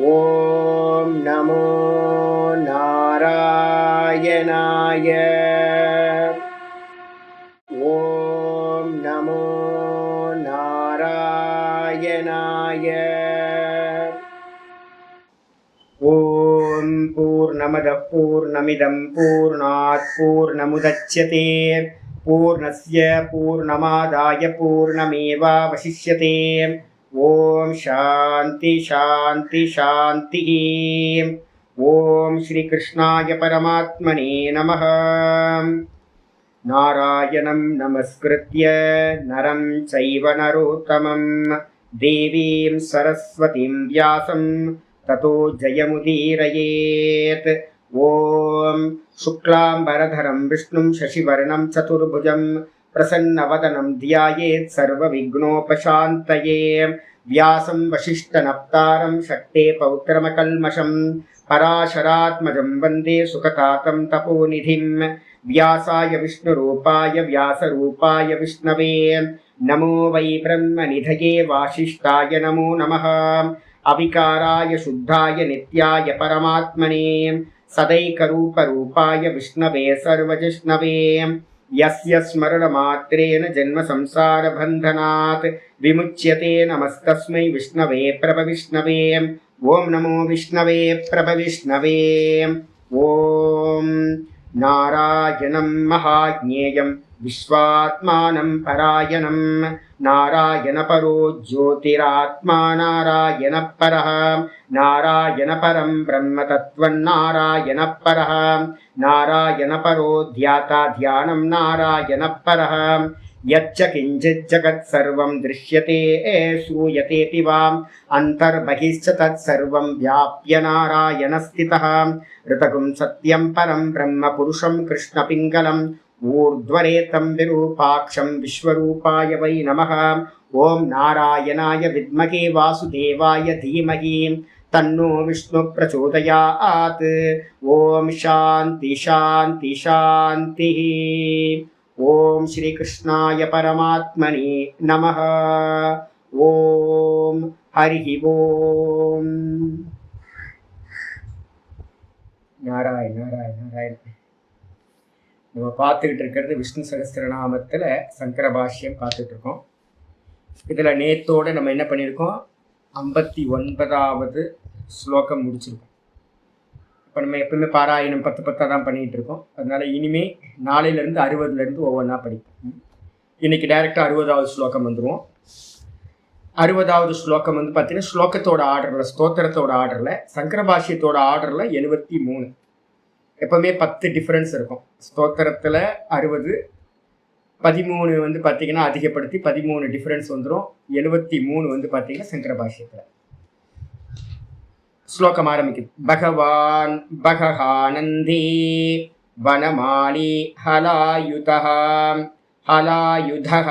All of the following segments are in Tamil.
ஓம் நமோ நாராயணாய. ஓம் நமோ நாராயணாய. ஓம் பூர்ணமதః பூர்ணமிதம் பூர்ணாத் பூர்ணமுதச்யதே பூர்ணஸ்ய பூர்ணமாதாய பூர்ணமேவாவசிஷ்யதே. ஓம் சாந்தி சாந்தி சாந்தி. ஓம் ஸ்ரீ கிருஷ்ணாய பரமாத்மனே நமः. நாராயணம் நமஸ்கிருத்ய நரம் சைவ நரோத்தமம் தேவீம் சரஸ்வதீம் வியாசம் ததோ ஜயமுதீரயேத். ஓம் சுக்லாம்பரதரம் விஷ்ணும் சசிவர்ணம் சதுர்புஜம் பிரசன்னவதனம் த்யாயேத் சர்வவிக்னோபசாந்தயே. வியாசம் வசிஷ்டநப்தாரம் சக்தே பௌத்திரமகல்மஷம் பராசராத்மஜம் வந்தே சுகதாதம் தபோநிதிம். व्यासाय विष्णुरूपाय व्यासरूपाय विष्णवे नमो वै ब्रह्मनिधये वासिष्ठाय नमो नमः. अविकाराय शुद्धाय नित्याय परमात्मने सदैकरूपरूपाय विष्णवे सर्वजिष्णवे. यस्य स्मरणमात्रेण जन्मसंसारबन्धनात् विमुच्यते नमस्तस्मै विष्णवे प्रभविष्णवे. ॐ नमो विष्णवे प्रभविष्णवे. ॐ नारायणं महाज्ञेयं विश्वात्मानं परायणं नारायणपरो ज्योतिरात्मा नारायणपरः. नारायणपरं ब्रह्मतत्त्वं नारायणपरः. नारायणपरो ध्याता ध्यानं नारायणपरः. यच्च किञ्चित् जगत्सर्वं दृश्यते श्रूयतेऽपि वा अन्तर्बहिश्च तत्सर्वं व्याप्य नारायणस्थितः. ऋतगुं सत्यं परं ब्रह्म पुरुषं कृष्णपिङ्गलम् ऊर्ध्वरेतं विरूपाक्षं विश्वरूपाय वै नमः. ॐ नारायणाय विद्महे वासुदेवाय धीमहि तन्नो विष्णु प्रचोदयात्. ॐ शान्ति शान्ति शान्तिः. ஓம் ஸ்ரீ கிருஷ்ணாய பரமாத்மனே நமः. ஓம் ஹரி ஓம். நாராயண நாராயண நாராயண. நம்ம பார்த்துக்கிட்டு இருக்கிறது விஷ்ணு சகஸ்ரநாமத்தில் சங்கர பாஷ்யம் பார்த்துட்டு இருக்கோம். இதில் நேத்தோடு நம்ம என்ன பண்ணியிருக்கோம், 59வது ஸ்லோகம் முடிச்சிருக்கோம். இப்போ நம்ம எப்பவுமே பாராயணம் 10 தான் பண்ணிகிட்டு இருக்கோம். அதனால் இனிமேல் நாளையிலேருந்து 60லேருந்து ஒவ்வொன்றா படிப்போம். இன்றைக்கி டைரெக்டாக 60வது ஸ்லோகம் வந்துடுவோம். 60வது ஸ்லோகம் வந்து பார்த்திங்கன்னா ஸ்லோகத்தோட ஆர்டரில், ஸ்தோத்திரத்தோட ஆர்டரில், சங்கர பாஷ்யத்தோட ஆர்டரில் 73. எப்போவுமே 10 டிஃப்ரென்ஸ் இருக்கும். ஸ்தோத்திரத்தில் 60, 13 வந்து பார்த்திங்கன்னா அதிகப்படுத்தி 13 டிஃப்ரென்ஸ் வந்துடும். 73 வந்து பார்த்திங்கன்னா சங்கர பாஷ்யத்தில். श्लोकम आरंभिक्किது. भगवान् बगहानन्दी वनमाली हलायुतः हलायुधः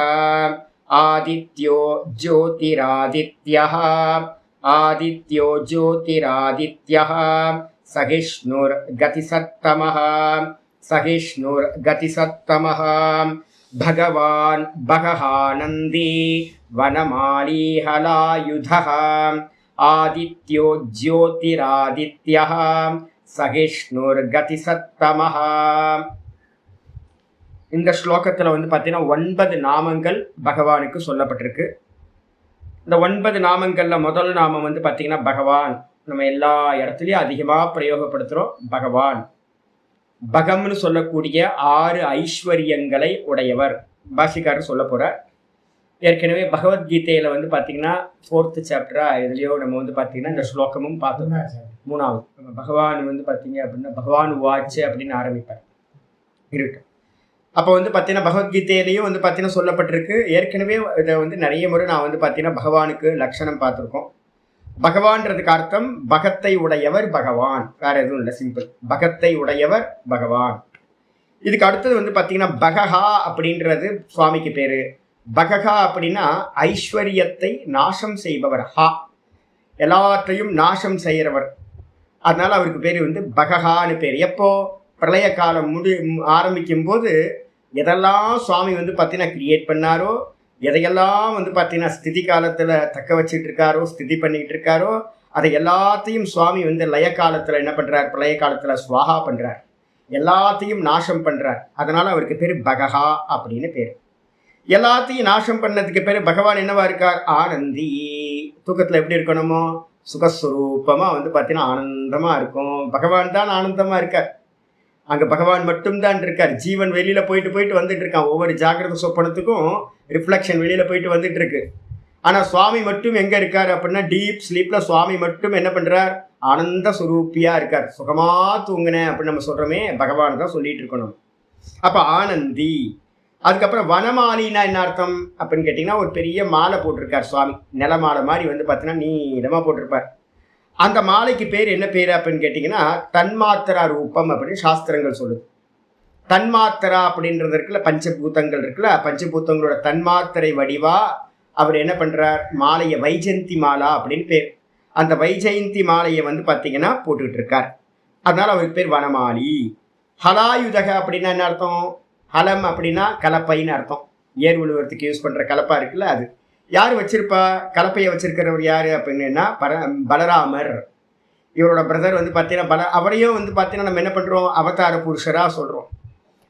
आदित्यो ज्योतिरादित्यः आदित्यो ज्योतिरादित्यः सहिष्णुर्गतिसत्तमः सहिष्णुर्गतिसत्तमः. भगवान् बगहानन्दी वनमाली हलायुधः ஆதித்யோ ஜோதிராதித்யः சகிஷ்ணுர்கதிசத்தமः. இந்த ஸ்லோகத்தில் வந்து பார்த்தீங்கன்னா 9 நாமங்கள் பகவானுக்கு சொல்லப்பட்டிருக்கு. இந்த 9 நாமங்களில் முதல் நாமம் வந்து பார்த்தீங்கன்னா பகவான். நம்ம எல்லா இடத்துலையும் அதிகமாக பிரயோகப்படுத்துகிறோம் பகவான். பகம்னு சொல்லக்கூடிய 6 ஐஸ்வர்யங்களை உடையவர் பாஷிகாரர் சொல்ல போகிறார். ஏற்கனவே பகவத்கீதையில் வந்து பார்த்தீங்கன்னா 4th சாப்டராக இதுலேயோ நம்ம வந்து பார்த்தீங்கன்னா இந்த ஸ்லோகமும் பார்த்தோம். 3வது பகவான் வந்து பார்த்தீங்க அப்படின்னா பகவான் வாட்சு அப்படின்னு ஆரம்பிப்பார் இருக்கு. அப்போ வந்து பார்த்தீங்கன்னா பகவத்கீதையிலையும் வந்து பார்த்தீங்கன்னா சொல்லப்பட்டிருக்கு. ஏற்கனவே இதை வந்து நிறைய முறை நான் வந்து பார்த்தீங்கன்னா பகவானுக்கு லட்சணம் பார்த்துருக்கோம். பகவான்றதுக்கு அர்த்தம் பகத்தை உடையவர் பகவான், வேற எதுவும் இல்லை, சிம்பிள். பகத்தை உடையவர் பகவான். இதுக்கு அடுத்தது வந்து பார்த்தீங்கன்னா பகஹா அப்படின்றது சுவாமிக்கு பேரு. பககா அப்படின்னா ஐஸ்வர்யத்தை நாசம் செய்பவர். ஹா எல்லாத்தையும் நாசம் செய்கிறவர். அதனால அவருக்கு பேர் வந்து பககான்னு பேர். எப்போ பிரளய காலம் ஆரம்பிக்கும் போது எதெல்லாம் சுவாமி வந்து பார்த்தீங்கன்னா கிரியேட் பண்ணாரோ, எதையெல்லாம் வந்து பார்த்தீங்கன்னா ஸ்திதி காலத்தில் தக்க வச்சுட்டு இருக்காரோ, ஸ்திதி பண்ணிகிட்டு இருக்காரோ, அதை எல்லாத்தையும் சுவாமி வந்து லய காலத்துல என்ன பண்றார், பிரளய காலத்துல சுவாகா பண்றார், எல்லாத்தையும் நாசம் பண்றார். அதனால அவருக்கு பேரு பகஹா அப்படின்னு பேரு. எல்லாத்தையும் நாசம் பண்ணதுக்கு பேரு பகவான் என்னவா இருக்கார், ஆனந்தி. தூக்கத்துல எப்படி இருக்கணுமோ சுகஸ்வரூபமா வந்து பார்த்தீங்கன்னா ஆனந்தமா இருக்கும். பகவான் தான் ஆனந்தமா இருக்கார். அங்க பகவான் மட்டும்தான் இருக்கார். ஜீவன் வெளியில போயிட்டு போயிட்டு வந்துட்டு இருக்கான். ஒவ்வொரு ஜாகிரத சொப்பனத்துக்கும் ரிஃப்ளெக்ஷன் வெளியில போயிட்டு வந்துட்டு இருக்கு. ஆனா சுவாமி மட்டும் எங்க இருக்காரு அப்படின்னா டீப் ஸ்லீப்ல சுவாமி மட்டும் என்ன பண்றார், ஆனந்த சுரூப்பியா இருக்கார். சுகமா தூங்குனேன் அப்படின்னு நம்ம சொல்றோமே, பகவான் தான் சொல்லிட்டு இருக்கணும். அப்ப ஆனந்தி. அதுக்கப்புறம் வனமாலின்னா என்ன அர்த்தம் அப்படின்னு கேட்டீங்கன்னா, ஒரு பெரிய மாலை போட்டிருக்கார் சுவாமி. நில மாலை மாதிரி வந்து பார்த்தீங்கன்னா நீளமா போட்டிருப்பார். அந்த மாலைக்கு பேர் என்ன பேர் அப்படின்னு கேட்டீங்கன்னா தன்மாத்திரா ரூபம் அப்படின்னு சாஸ்திரங்கள் சொல்லுது. தன்மாத்திரா அப்படின்றது இருக்குல்ல, பஞ்சபூதங்கள் இருக்குல்ல, பஞ்சபூதங்களோட தன்மாத்திரை வடிவா அவர் என்ன பண்றார், மாலையை வைஜெயந்தி மாலா அப்படின்னு பேர். அந்த வைஜெயந்தி மாலையை வந்து பார்த்தீங்கன்னா போட்டுக்கிட்டு இருக்கார். அதனால அவருக்கு பேர் வனமாலி. ஹலாயுதக அப்படின்னா என்ன அர்த்தம், ஹலம் அப்படின்னா கலப்பைன்னு அர்த்தம். ஏர் உழுவுறதுக்கு யூஸ் பண்ற கலப்பா இருக்குல்ல, அது யார் வச்சிருப்பா, கலப்பையை வச்சிருக்கிறவர் யாரு அப்படின்னா பலராமர். இவரோட பிரதர் வந்து பார்த்தீங்கன்னா அவரையும் வந்து பார்த்தீங்கன்னா நம்ம என்ன பண்றோம், அவதார புருஷரா சொல்றோம்.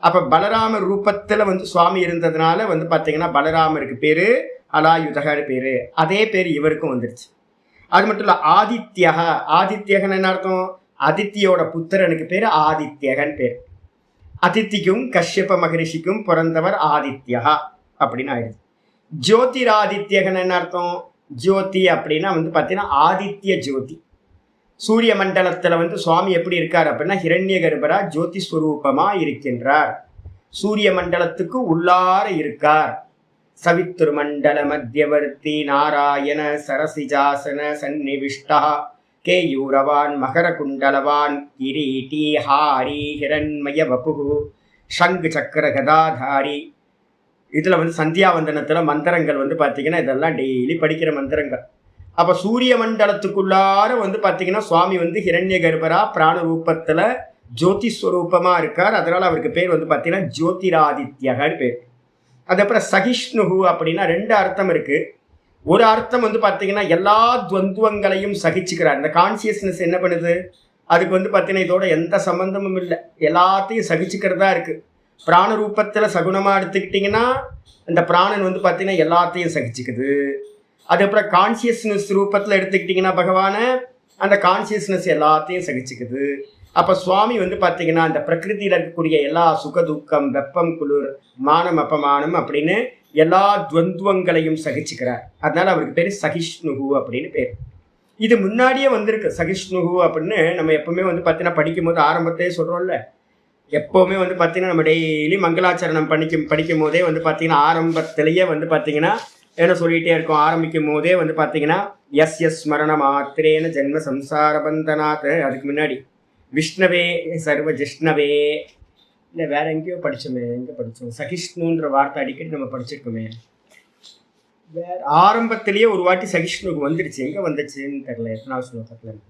அப்ப பலராமர் ரூபத்துல வந்து சுவாமி இருந்ததுனால வந்து பார்த்தீங்கன்னா பலராமருக்கு பேரு அலாயுதகன்னு பேரு. அதே பேர் இவருக்கும் வந்துருச்சு. அது மட்டும் இல்ல ஆதித்யக. ஆதித்யகன் என்ன அர்த்தம், அதித்தியோட புத்திரனுக்கு பேரு ஆதித்யகன் பேர். அதித்திக்கும் கஷ்யப மகரிஷிக்கும் பிறந்தவர் ஆதித்யகா அப்படின்னு ஆயிடுது. ஜோதிராதித்யகன் என்ன அர்த்தம், ஜோதி அப்படின்னா வந்து பார்த்தீங்கன்னா ஆதித்ய ஜோதி. சூரிய மண்டலத்துல வந்து சுவாமி எப்படி இருக்கார் அப்படின்னா ஹிரண்ய கர்ப்பரா ஜோதி ஸ்வரூபமா இருக்கின்றார். சூரிய மண்டலத்துக்கு உள்ளார இருக்கார். சவித்துர் மண்டல மத்தியவர்த்தி நாராயண சரசிஜாசன சந்நிவிஷ்டா கேயூரவான் மகர குண்டலவான் கிரீட்டி ஹாரி ஹிரண்மய வபு சங்கு சக்கர கதாதாரி. இதுல வந்து சந்தியாவந்தனத்துல மந்திரங்கள் வந்து பார்த்தீங்கன்னா இதெல்லாம் டெய்லி படிக்கிற மந்திரங்கள். அப்ப சூரிய மண்டலத்துக்குள்ளார வந்து பார்த்தீங்கன்னா சுவாமி வந்து ஹிரண்ய கர்ப்பரா பிராண ரூபத்துல ஜோதி ஸ்வரூபமா இருக்கார். அதனால அவருக்கு பேர் வந்து பார்த்தீங்கன்னா ஜோதிராதித்யகர் பேர். அதுக்கப்புறம் சகிஷ்ணுகு அப்படின்னா ரெண்டு அர்த்தம் இருக்கு. ஒரு அர்த்தம் வந்து பார்த்தீங்கன்னா எல்லா துவந்துவங்களையும் சகிச்சுக்கிறார். இந்த கான்சியஸ்னஸ் என்ன பண்ணுது, அதுக்கு வந்து பார்த்தீங்கன்னா இதோட எந்த சம்பந்தமும் இல்லை, எல்லாத்தையும் சகிச்சுக்கிறதா இருக்கு. பிராண ரூபத்துல சகுனமா எடுத்துக்கிட்டீங்கன்னா இந்த பிராணன் வந்து பார்த்தீங்கன்னா எல்லாத்தையும் சகிச்சுக்குது. அதுக்கப்புறம் கான்சியஸ்னஸ் ரூபத்துல எடுத்துக்கிட்டீங்கன்னா பகவான அந்த கான்சியஸ்னஸ் எல்லாத்தையும் சகிச்சுக்குது. அப்ப சுவாமி வந்து பார்த்தீங்கன்னா அந்த பிரகிருதியில இருக்கக்கூடிய எல்லா சுக துக்கம் வெப்பம் குளிர் மானம் அப்பமானம் அப்படின்னு எல்லா துவந்துவங்களையும் சகிச்சுக்கிறார். அதனால அவருக்கு பேரு சகிஷ்ணுகு அப்படின்னு பேர். இது முன்னாடியே வந்திருக்கு சகிஷ்ணுகு அப்படின்னு. நம்ம எப்பவுமே வந்து பார்த்தீங்கன்னா படிக்கும் போது ஆரம்பத்தையே சொல்றோம்ல, எப்போவுமே வந்து பார்த்தீங்கன்னா நம்ம டெய்லி மங்களாச்சரணம் படிக்கும் போதே வந்து பார்த்தீங்கன்னா ஆரம்பத்திலேயே வந்து பார்த்தீங்கன்னா என்ன சொல்லிகிட்டே இருக்கோம். ஆரம்பிக்கும் போதே வந்து பார்த்தீங்கன்னா எஸ் எஸ் ஸ்மரண மாத்திரேன ஜென்ம சம்சார பந்தனாத். அதுக்கு முன்னாடி விஷ்ணவே சர்வ ஜிஷ்ணவே, இல்லை வேற எங்கேயோ படித்தோமே, எங்கே படித்தோம், சகிஷ்ணுன்ற வார்த்தை அடிக்கடி நம்ம படிச்சிருக்கோமே. வேற ஆரம்பத்திலேயே ஒரு வாட்டி சகிஷ்ணுக்கு வந்துடுச்சு. எங்கே வந்துச்சுன்னு தெரியல, எத்தனாவது ஸ்லோகத்தில்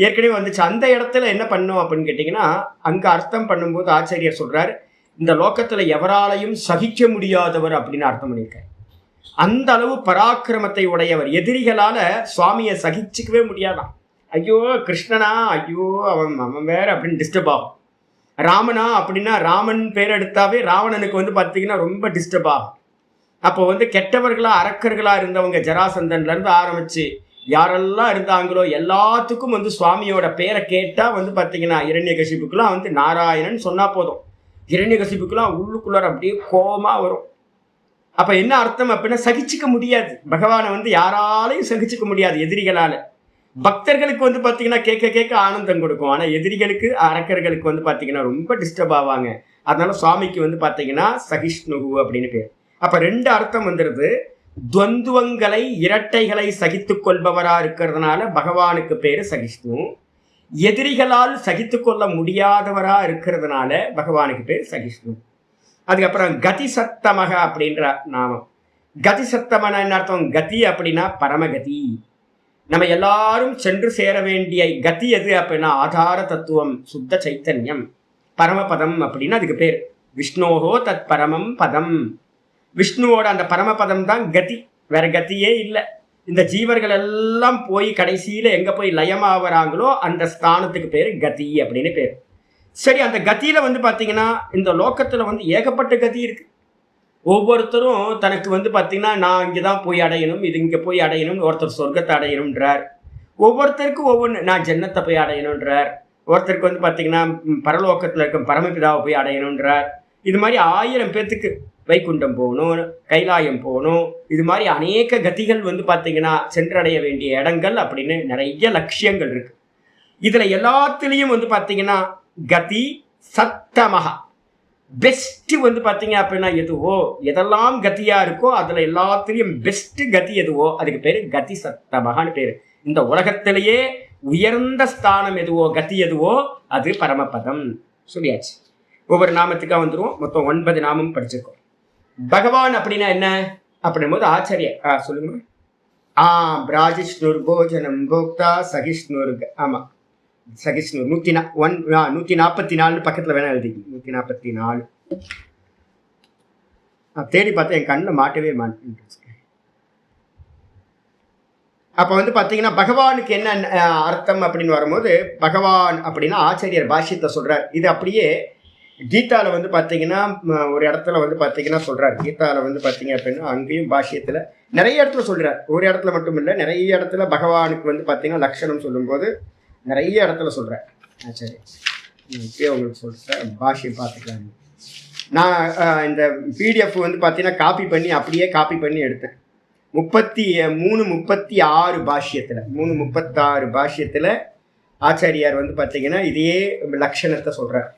ஏற்கனவே வந்துச்சு. அந்த இடத்துல என்ன பண்ணோம் அப்படின்னு கேட்டிங்கன்னா அங்கே அர்த்தம் பண்ணும்போது ஆச்சாரியர் சொல்கிறார், இந்த லோகத்தில் எவராலையும் சகிக்க முடியாதவர் அப்படின்னு அர்த்தம் பண்ணியிருக்கார். அந்த அளவு பராக்கிரமத்தை உடையவர். எதிரிகளால சுவாமியை சகிச்சுக்கவே முடியாதான். ஐயோ கிருஷ்ணனா, ஐயோ அவன் வேற அப்படின்னு டிஸ்டர்ப் ஆகும். ராமனா அப்படின்னா ராமன் பேர் எடுத்தாவே ராவணனுக்கு வந்து பார்த்தீங்கன்னா ரொம்ப டிஸ்டர்ப் ஆகும். அப்போ வந்து கெட்டவர்களா அரக்கர்களா இருந்தவங்க ஜராசந்தன்ல இருந்து ஆரம்பிச்சு யாரெல்லாம் இருந்தாங்களோ எல்லாத்துக்கும் வந்து சுவாமியோட பேரை கேட்டா வந்து பார்த்தீங்கன்னா இரண்யகசிப்புக்கெல்லாம் வந்து நாராயணன் சொன்னா போதும், இரண்யகசிப்புக்கெல்லாம் உள்ளுக்குள்ளார அப்படியே கோபமா வரும். அப்ப என்ன அர்த்தம் அப்படின்னா சகிச்சுக்க முடியாது. பகவானை வந்து யாராலையும் சகிச்சுக்க முடியாது எதிரிகளால. பக்தர்களுக்கு வந்து பார்த்தீங்கன்னா கேட்க கேட்க ஆனந்தம் கொடுக்கும். ஆனால் எதிரிகளுக்கு அரக்கர்களுக்கு வந்து பார்த்தீங்கன்னா ரொம்ப டிஸ்டர்ப் ஆவாங்க. அதனால சுவாமிக்கு வந்து பார்த்தீங்கன்னா சகிஷ்ணுகு அப்படின்னு பேர். அப்ப ரெண்டு அர்த்தம் வந்துடுது. துவந்துவங்களை இரட்டைகளை சகித்து கொள்பவரா இருக்கிறதுனால பகவானுக்கு பேரு சகிஷ்ணு. எதிரிகளால் சகித்து கொள்ள முடியாதவரா இருக்கிறதுனால பகவானுக்கு பேர் சகிஷ்ணு. அதுக்கப்புறம் கதி சத்தமக அப்படின்ற நாமம். கதி சத்தமன என்ன அர்த்தம், கதி அப்படின்னா பரமகதி. நம்ம எல்லாரும் சென்று சேர வேண்டிய கதி எது அப்படின்னா ஆதார தத்துவம் சுத்த சைத்தன்யம் பரமபதம் அப்படின்னு அதுக்கு பேர். விஷ்ணோகோ தத் பரமம் பதம். விஷ்ணுவோட அந்த பரமபதம் தான் கதி, வேற கதியே இல்லை. இந்த ஜீவர்கள் எல்லாம் போய் கடைசியில எங்க போய் லயமாகறாங்களோ அந்த ஸ்தானத்துக்கு பேரு கதி அப்படின்னு பேரு. சரி, அந்த கதியில வந்து பாத்தீங்கன்னா இந்த லோக்கத்துல வந்து ஏகப்பட்ட கதி இருக்கு. ஒவ்வொருத்தரும் தனக்கு வந்து பாத்தீங்கன்னா நான் இங்கதான் போய் அடையணும், இது இங்க போய் அடையணும், ஒருத்தர் சொர்க்கத்தை அடையணும்ன்றார். ஒவ்வொருத்தருக்கும் ஒவ்வொன்று, நான் ஜன்னத்தை போய் அடையணுன்றார். ஒருத்தருக்கு வந்து பாத்தீங்கன்னா பரலோகத்துல இருக்க பரமபிதாவை போய் அடையணுன்றார். இது மாதிரி 1000 பேத்துக்கு வைகுண்டம் போகணும், கைலாயம் போகணும், இது மாதிரி அநேக கதிகள் வந்து பாத்தீங்கன்னா சென்றடைய வேண்டிய இடங்கள் அப்படின்னு நிறைய லட்சியங்கள் இருக்கு. இதுல எல்லாத்துலேயும் வந்து பாத்தீங்கன்னா கதி சத்தமகா பெஸ்ட் வந்து பாத்தீங்க அப்படின்னா எதுவோ, எதெல்லாம் கதியா இருக்கோ அதுல எல்லாத்துலயும் பெஸ்ட் கதி எதுவோ அதுக்கு பேரு கதி சத்தமகான்னு பேரு. இந்த உலகத்திலேயே உயர்ந்த ஸ்தானம் எதுவோ, கதி எதுவோ அது பரமபதம். சொல்லியாச்சு. ஒவ்வொரு நாமத்துக்கா வந்துருவோம். மொத்தம் 9 நாமம் படிச்சிருக்கோம். பகவான் அப்படின்னா என்ன அப்படின் போது ஆச்சரிய சொல்லுங்க. பிராஜிஷ்ணுர் போஜனம் போக்தா சகிஷ்ணுர். ஆமா, சகிஷ்ணுர் 144 பக்கத்துல வேணா எழுதி 144. தேடி பார்த்தா என் கண்ணில் மாட்டவே மாட்டேன். அப்ப வந்து பாத்தீங்கன்னா பகவானுக்கு என்ன அர்த்தம் அப்படின்னு வரும்போது, பகவான் அப்படின்னா ஆச்சாரியர் பாஷ்யத்தை சொல்றார். இது அப்படியே கீதால வந்து பாத்தீங்கன்னா ஒரு இடத்துல வந்து பாத்தீங்கன்னா சொல்றாரு. கீதால வந்து பாத்தீங்க அப்படின்னா அங்கேயும் பாஷ்யத்துல நிறைய இடத்துல சொல்றார். ஒரு இடத்துல மட்டும் இல்லை, நிறைய இடத்துல பகவானுக்கு வந்து பாத்தீங்கன்னா லட்சணம் சொல்லும் போது நிறைய இடத்துல சொல்றேன். சரி, இப்பயே உங்களுக்கு சொல்றேன், பாஷ்யம் பார்த்துக்கலாம். நான் இந்த பிடிஎஃப் வந்து பார்த்தீங்கன்னா அப்படியே காப்பி பண்ணி எடுத்தேன். 36 பாஷ்யத்தில் 36 பாஷ்யத்தில் ஆச்சாரியார் வந்து பார்த்தீங்கன்னா இதே லட்சணத்தை சொல்றார்.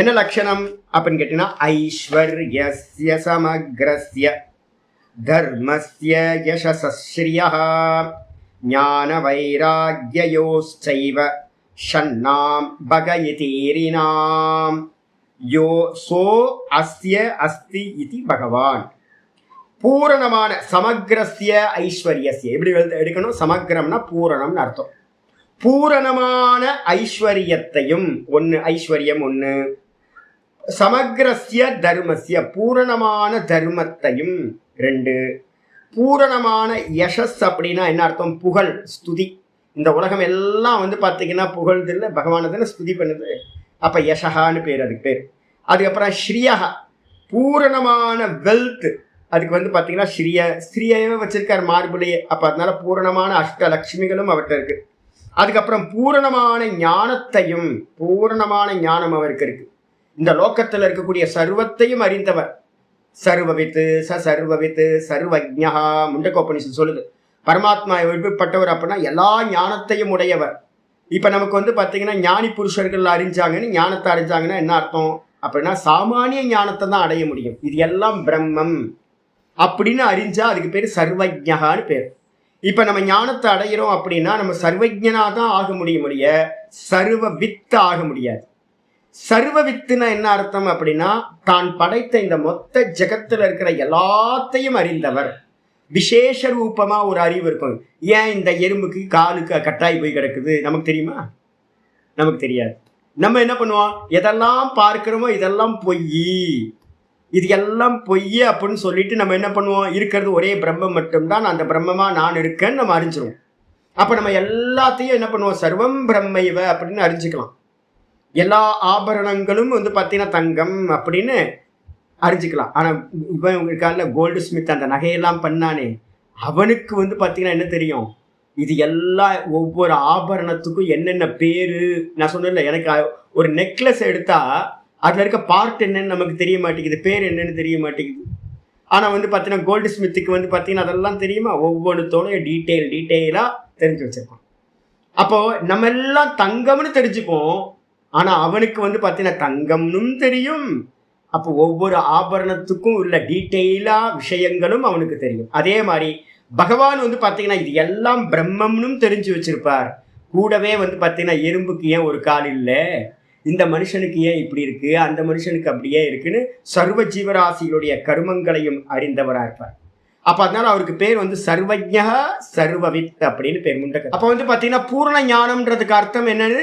என்ன லட்சணம் அப்படின்னு கேட்டீங்கன்னா, ஐஸ்வர்யஸ்ய சமக்ரஸ்ய தர்மஸ்ய யசஸ்ஸ்ரியः ஞான வைராக்யயோச்சைவ ஷண்ணாம் பகயதீரினாம் யோ சோ அஸ்ய அஸ்தி இதி பகவான். பூரணமான சமக்ரஸ்ய ஐஸ்வர்யஸ்ய எப்படி எடுக்கணும்? சமக்ரம்னா பூரணம்னு அர்த்தம். பூரணமான ஐஸ்வர்யத்தையும் ஒன்று, ஐஸ்வர்யம் ஒன்று, சமக்ரஸ்ய தர்மஸ்ய பூரணமான தர்மத்தையும் 2, பூரணமான யசஸ் அப்படின்னா என்ன அர்த்தம்? புகழ், ஸ்துதி. இந்த உலகம் எல்லாம் வந்து பார்த்தீங்கன்னா புகழ்து இல்லை, பகவானை தானே ஸ்துதி பண்ணுது. அப்போ யசகான்னு பேர், அதுக்கு பேர். அதுக்கப்புறம் ஸ்ரீயகா, பூரணமான வெல்த். அதுக்கு வந்து பார்த்தீங்கன்னா ஸ்ரீயவே வச்சிருக்கார் மார்பிளையே. அப்போ அதனால பூரணமான அஷ்டலக்ஷ்மிகளும் அவர்கிட்ட இருக்கு. அதுக்கப்புறம் பூரணமான ஞானத்தையும், பூரணமான ஞானம் அவருக்கு இருக்கு. இந்த லோக்கத்தில் இருக்கக்கூடிய சர்வத்தையும் அறிந்தவர். சர்வவித்து சர்வவித்து சர்வஜ்ஞா முண்டகோபனிஷத்து சொல்லுது. பரமாத்மா எப்படிப்பட்டவர் அப்படின்னா எல்லா ஞானத்தையும் உடையவர். இப்ப நமக்கு வந்து பாத்தீங்கன்னா ஞானி புருஷர்கள் அறிஞ்சாங்கன்னு, ஞானத்தை அறிஞ்சாங்கன்னா என்ன அர்த்தம் அப்படின்னா சாமானிய ஞானத்தை தான் அடைய முடியும். இது எல்லாம் பிரம்மம் அப்படின்னு அறிஞ்சா அதுக்கு பேர் சர்வஜ்ஞான்னு பேர். இப்ப நம்ம ஞானத்தை அடைகிறோம் அப்படின்னா நம்ம சர்வஜ்ஞனா தான் ஆக முடியும், சர்வவித்து ஆக முடியாது. சர்வவித்துனா என்ன அர்த்தம் அப்படின்னா தான் படைத்த இந்த மொத்த ஜெகத்துல இருக்கிற எல்லாத்தையும் அறிந்தவர். விசேஷ ரூபமா ஒரு அறிவு இருக்கும். ஏன் இந்த எறும்புக்கு காலுக்கு கட்டாய் போய் கிடக்குது நமக்கு தெரியுமா? நமக்கு தெரியாது. நம்ம என்ன பண்ணுவோம்? எதெல்லாம் பார்க்கிறோமோ இதெல்லாம் பொய், இது எல்லாம் பொய் அப்படின்னு சொல்லிட்டு நம்ம என்ன பண்ணுவோம்? இருக்கிறது ஒரே பிரம்மம் மட்டும்தான், அந்த பிரம்மமா நான் இருக்கேன்னு நம்ம அறிஞ்சிருவோம். அப்ப நம்ம எல்லாத்தையும் என்ன பண்ணுவோம்? சர்வம் பிரம்மைவ அப்படின்னு அறிஞ்சிக்கலாம். எல்லா ஆபரணங்களும் வந்து பார்த்தீங்கன்னா தங்கம் அப்படின்னு அறிஞ்சிக்கலாம். ஆனால் இவன் காலில் கோல்டு ஸ்மித் அந்த நகையெல்லாம் பண்ணானே, அவனுக்கு வந்து பார்த்தீங்கன்னா என்ன தெரியும்? இது எல்லாம் ஒவ்வொரு ஆபரணத்துக்கும் என்னென்ன பேரு. நான் சொன்னேன்ல, எனக்கு ஒரு நெக்லஸ் எடுத்தா அதில் இருக்க பார்ட் என்னன்னு நமக்கு தெரிய மாட்டேங்குது, பேர் என்னன்னு தெரிய மாட்டேங்குது. ஆனால் வந்து பார்த்தீங்கன்னா கோல்டு ஸ்மித்துக்கு வந்து பார்த்தீங்கன்னா அதெல்லாம் தெரியுமா? ஒவ்வொன்றுத்தோட டீட்டெயிலாக தெரிஞ்சு வச்சிருப்பான். அப்போ நம்ம எல்லாம் தங்கம்னு தெரிஞ்சுப்போம், ஆனால் அவனுக்கு வந்து பார்த்தீங்கன்னா தங்கம்னும் தெரியும். அப்போ ஒவ்வொரு ஆபரணத்துக்கும் உள்ள டீட்டெயிலா விஷயங்களும் அவனுக்கு தெரியும். அதே மாதிரி பகவான் வந்து பார்த்தீங்கன்னா இது எல்லாம் பிரம்மம்னும் தெரிஞ்சு வச்சிருப்பார். கூடவே வந்து பார்த்தீங்கன்னா எறும்புக்கு ஏன் ஒரு கால் இல்லை, இந்த மனுஷனுக்கு ஏன் இப்படி இருக்கு, அந்த மனுஷனுக்கு அப்படியே இருக்குன்னு சர்வ ஜீவராசிகளுடைய கருமங்களையும் அறிந்தவராக இருப்பார். அப்போ அதனால அவருக்கு பேர் வந்து சர்வஜ்ஞா சர்வவித் அப்படின்னு பேர். முண்டக்க அப்போ வந்து பார்த்தீங்கன்னா பூர்ண ஞானம்ன்றதுக்கு அர்த்தம் என்னது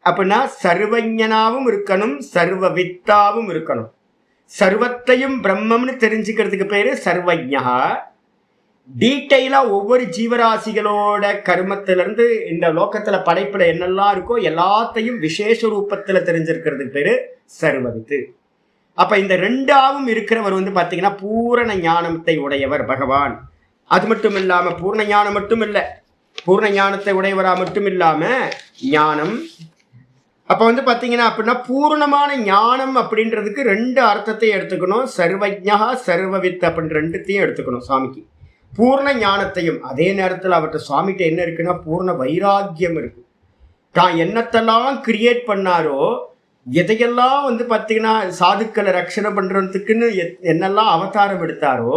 அப்படின்னா சர்வஞனாவும் இருக்கணும், சர்வவித்தாவும் இருக்கணும். சர்வத்தையும் பிரம்மம்னு தெரிஞ்சுக்கிறதுக்கு பேரு சர்வஜ்ஞா. டீட்டெயிலா ஒவ்வொரு ஜீவராசிகளோட கர்மத்திலிருந்து இந்த லோகத்துல படைப்புல என்னெல்லாம் இருக்கோ எல்லாத்தையும் விசேஷ ரூபத்துல தெரிஞ்சிருக்கிறதுக்கு பேரு சர்வவித்து. அப்ப இந்த ரெண்டாவும் இருக்கிறவர் வந்து பாத்தீங்கன்னா பூரண ஞானத்தை உடையவர் பகவான். அது மட்டும் இல்லாம பூர்ண ஞானம் மட்டும் இல்ல, பூர்ண ஞானத்தை உடையவரா மட்டும் இல்லாம ஞானம். அப்ப வந்து பாத்தீங்கன்னா அப்படின்னா பூர்ணமான ஞானம் அப்படின்றதுக்கு ரெண்டு அர்த்தத்தை எடுத்துக்கணும். சர்வஜா சர்வவித் அப்படின்ற ரெண்டுத்தையும் எடுத்துக்கணும் சுவாமிக்கு. பூர்ண ஞானத்தையும், அதே நேரத்தில் அவர்கிட்ட சுவாமிகிட்ட என்ன இருக்குன்னா பூர்ண வைராக்கியம் இருக்கு. தான் என்னத்தெல்லாம் கிரியேட் பண்ணாரோ, எதையெல்லாம் வந்து பார்த்தீங்கன்னா சாதுக்களை ரட்சணை பண்றதுக்குன்னு என்னெல்லாம் அவதாரம் எடுத்தாரோ,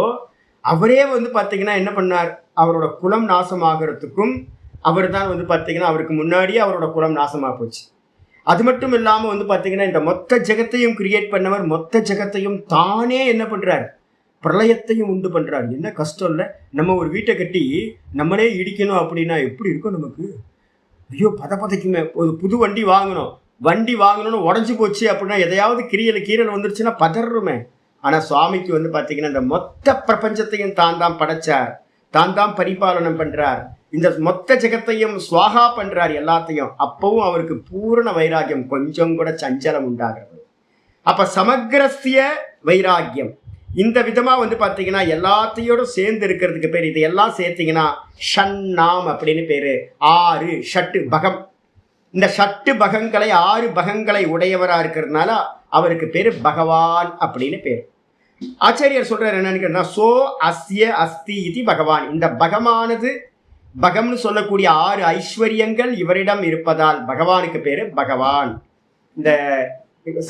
அவரே வந்து பார்த்தீங்கன்னா என்ன பண்ணார், அவரோட குலம் நாசமாகிறதுக்கும் அவர் தான் வந்து பார்த்தீங்கன்னா அவருக்கு முன்னாடியே அவரோட குலம் நாசமாக போச்சு. அது மட்டும் இல்லாமல் வந்து பார்த்தீங்கன்னா இந்த மொத்த ஜெகத்தையும் கிரியேட் பண்ணவர் மொத்த ஜெகத்தையும் தானே என்ன பண்ணுறார், பிரளயத்தையும் உண்டு பண்ணுறாரு. என்ன கஷ்டம் இல்லை, நம்ம ஒரு வீட்டை கட்டி நம்மளே இடிக்கணும் அப்படின்னா எப்படி இருக்கும் நமக்கு? ஐயோ பதைக்குமே. ஒரு புது வண்டி வாங்கணும்னு உடஞ்சி போச்சு அப்படின்னா எதையாவது கீரல் வந்துருச்சுன்னா பதறுமே. ஆனால் சுவாமிக்கு வந்து பார்த்தீங்கன்னா இந்த மொத்த பிரபஞ்சத்தையும் தான் படைச்சார், தான் பரிபாலனம் பண்ணுறார், இந்த மொத்த ஜெகத்தையும் சுவாகா பண்ணுறார் எல்லாத்தையும். அப்பவும் அவருக்கு பூரண வைராக்கியம், கொஞ்சம் கூட சஞ்சலம் உண்டாகிறது. அப்போ சமக்ரஸ்ய வைராக்கியம் இந்த விதமாக வந்து பார்த்தீங்கன்னா எல்லாத்தையோட சேர்ந்து இருக்கிறதுக்கு பேர், இதையெல்லாம் சேர்த்தீங்கன்னா ஷண்ணாம் அப்படின்னு பேர். 6 ஷட்டு பகம். இந்த ஷட்டு பகங்களை 6 பகங்களை உடையவராக இருக்கிறதுனால அவருக்கு பேர் பகவான் அப்படின்னு பேர். ஆச்சாரியர் சொல்றாரு என்னன்னு கேட்டா, சோ அஸ்ய அஸ்தி இது பகவான். இந்த பகமானது, பகம்னு சொல்லக்கூடிய 6 ஐஸ்வர்யங்கள் இவரிடம் இருப்பதால் பகவானுக்கு பேரு பகவான். இந்த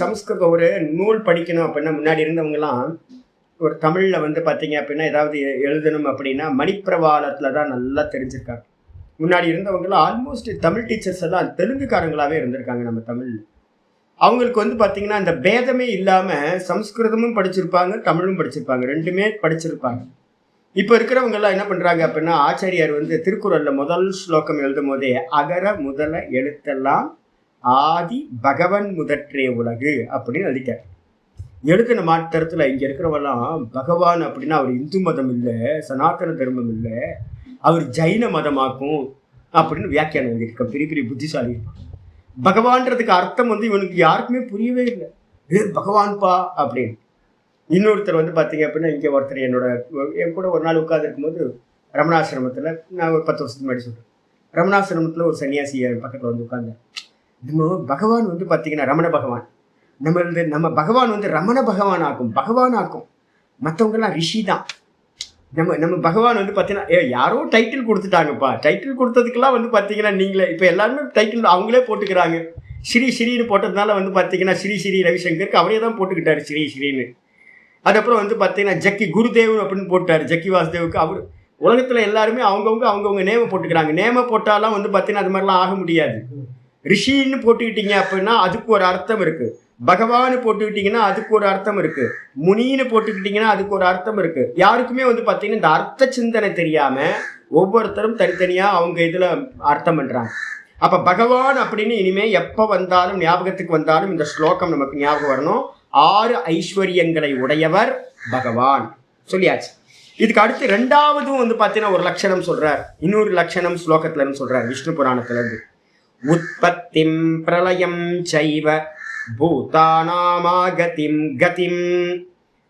சமஸ்கிருதம் ஒரு நூல் படிக்கணும் அப்படின்னா முன்னாடி இருந்தவங்கலாம் ஒரு தமிழ்ல வந்து பார்த்தீங்க அப்படின்னா ஏதாவது எழுதணும் அப்படின்னா மணிப்பிரவாளத்தில் தான் நல்லா தெரிஞ்சிருக்காங்க. முன்னாடி இருந்தவங்களாம் ஆல்மோஸ்ட் தமிழ் டீச்சர்ஸ் எல்லாம் தெலுங்குக்காரங்களாவே இருந்திருக்காங்க நம்ம தமிழ். அவங்களுக்கு வந்து பார்த்தீங்கன்னா இந்த பேதமே இல்லாமல் சம்ஸ்கிருதமும் படிச்சிருப்பாங்க, தமிழும் படிச்சிருப்பாங்க, ரெண்டுமே படிச்சிருப்பாங்க. இப்போ இருக்கிறவங்கெல்லாம் என்ன பண்ணுறாங்க அப்படின்னா, ஆச்சாரியார் வந்து திருக்குறளில் முதல் ஸ்லோகம் எழுதும் போதே அகர முதல எழுத்தெல்லாம் ஆதி பகவன் முதற்றே உலகு அப்படின்னு எழுதிட்டார். எழுதின மாத்திரத்தில் இங்கே இருக்கிறவெல்லாம் பகவான் அப்படின்னா அவர் இந்து மதம் இல்லை, சனாதன தர்மம் இல்லை, அவர் ஜைன மதமாக்கும் அப்படின்னு வியாக்கியானம் எழுதியிருக்க. பெரிய பெரிய புத்திசாலி இருப்பான். பகவான்றதுக்கு அர்த்தம் வந்து இவனுக்கு யாருக்குமே புரியவே இல்லை. பகவான்பா அப்படின்னு. இன்னொருத்தர் வந்து பார்த்தீங்க அப்படின்னா, இங்கே ஒருத்தர் என் கூட ஒரு நாள் உட்காந்து இருக்கும்போது ரமணாசிரமத்தில், நான் ஒரு 10 வருஷத்துக்கு முன்னாடி சொல்கிறேன், ரமணாசிரமத்தில் ஒரு சன்னியாசி பக்கத்தில் வந்து உட்காந்தேன். நம்ம பகவான் வந்து பார்த்தீங்கன்னா ரமண பகவான், நம்ம பகவான் வந்து ரமண பகவான் ஆக்கும். மற்றவங்கெல்லாம் ரிஷி தான். நம்ம பகவான் வந்து பார்த்தீங்கன்னா யாரோ டைட்டில் கொடுத்துட்டாங்கப்பா. டைட்டில் கொடுத்ததுக்கெல்லாம் வந்து பார்த்தீங்கன்னா நீங்களே இப்போ எல்லாருமே டைட்டில் அவங்களே போட்டுக்கிறாங்க. ஸ்ரீன்னு போட்டதுனால வந்து பார்த்தீங்கன்னா ஸ்ரீ ரவிசங்கருக்கு அவரே தான் போட்டுக்கிட்டாரு ஸ்ரீன்னு. அதுக்கப்புறம் வந்து பார்த்தீங்கன்னா ஜக்கி குருதேவ் அப்படின்னு போட்டார். ஜக்கி வாசுதேவுக்கு அவர் உலகத்தில் எல்லாருமே அவங்கவுங்க நேம போட்டுக்கிறாங்க. நேம போட்டாலாம் வந்து பார்த்தீங்கன்னா அது மாதிரிலாம் ஆக முடியாது. ரிஷின்னு போட்டுக்கிட்டீங்க அப்படின்னா அதுக்கு ஒரு அர்த்தம் இருக்கு. பகவான் போட்டுக்கிட்டீங்கன்னா அதுக்கு ஒரு அர்த்தம் இருக்கு. முனின்னு போட்டுக்கிட்டீங்கன்னா அதுக்கு ஒரு அர்த்தம் இருக்கு. யாருக்குமே வந்து பார்த்தீங்கன்னா இந்த அர்த்த சிந்தனை தெரியாம ஒவ்வொருத்தரும் தனித்தனியா அவங்க இதுல அர்த்தம் பண்றாங்க. அப்ப பகவான் அப்படின்னு இனிமே எப்ப வந்தாலும் ஞாபகத்துக்கு வந்தாலும் இந்த ஸ்லோகம் நமக்கு ஞாபகம் வரணும். 6 ஐஸ்வர்யங்களை உடையவர் பகவான் சொல்லியாச்சு. இதுக்கு அடுத்து 2வதும் வந்து பார்த்தீங்கன்னா ஒரு லட்சணம் சொல்றார். இன்னொரு லட்சணம் ஸ்லோகத்துல இருந்து சொல்றார் விஷ்ணு புராணத்துல இருந்து. உற்பத்திம் பிரளயம் சைவ பூதானாமாகதிம் கதிம்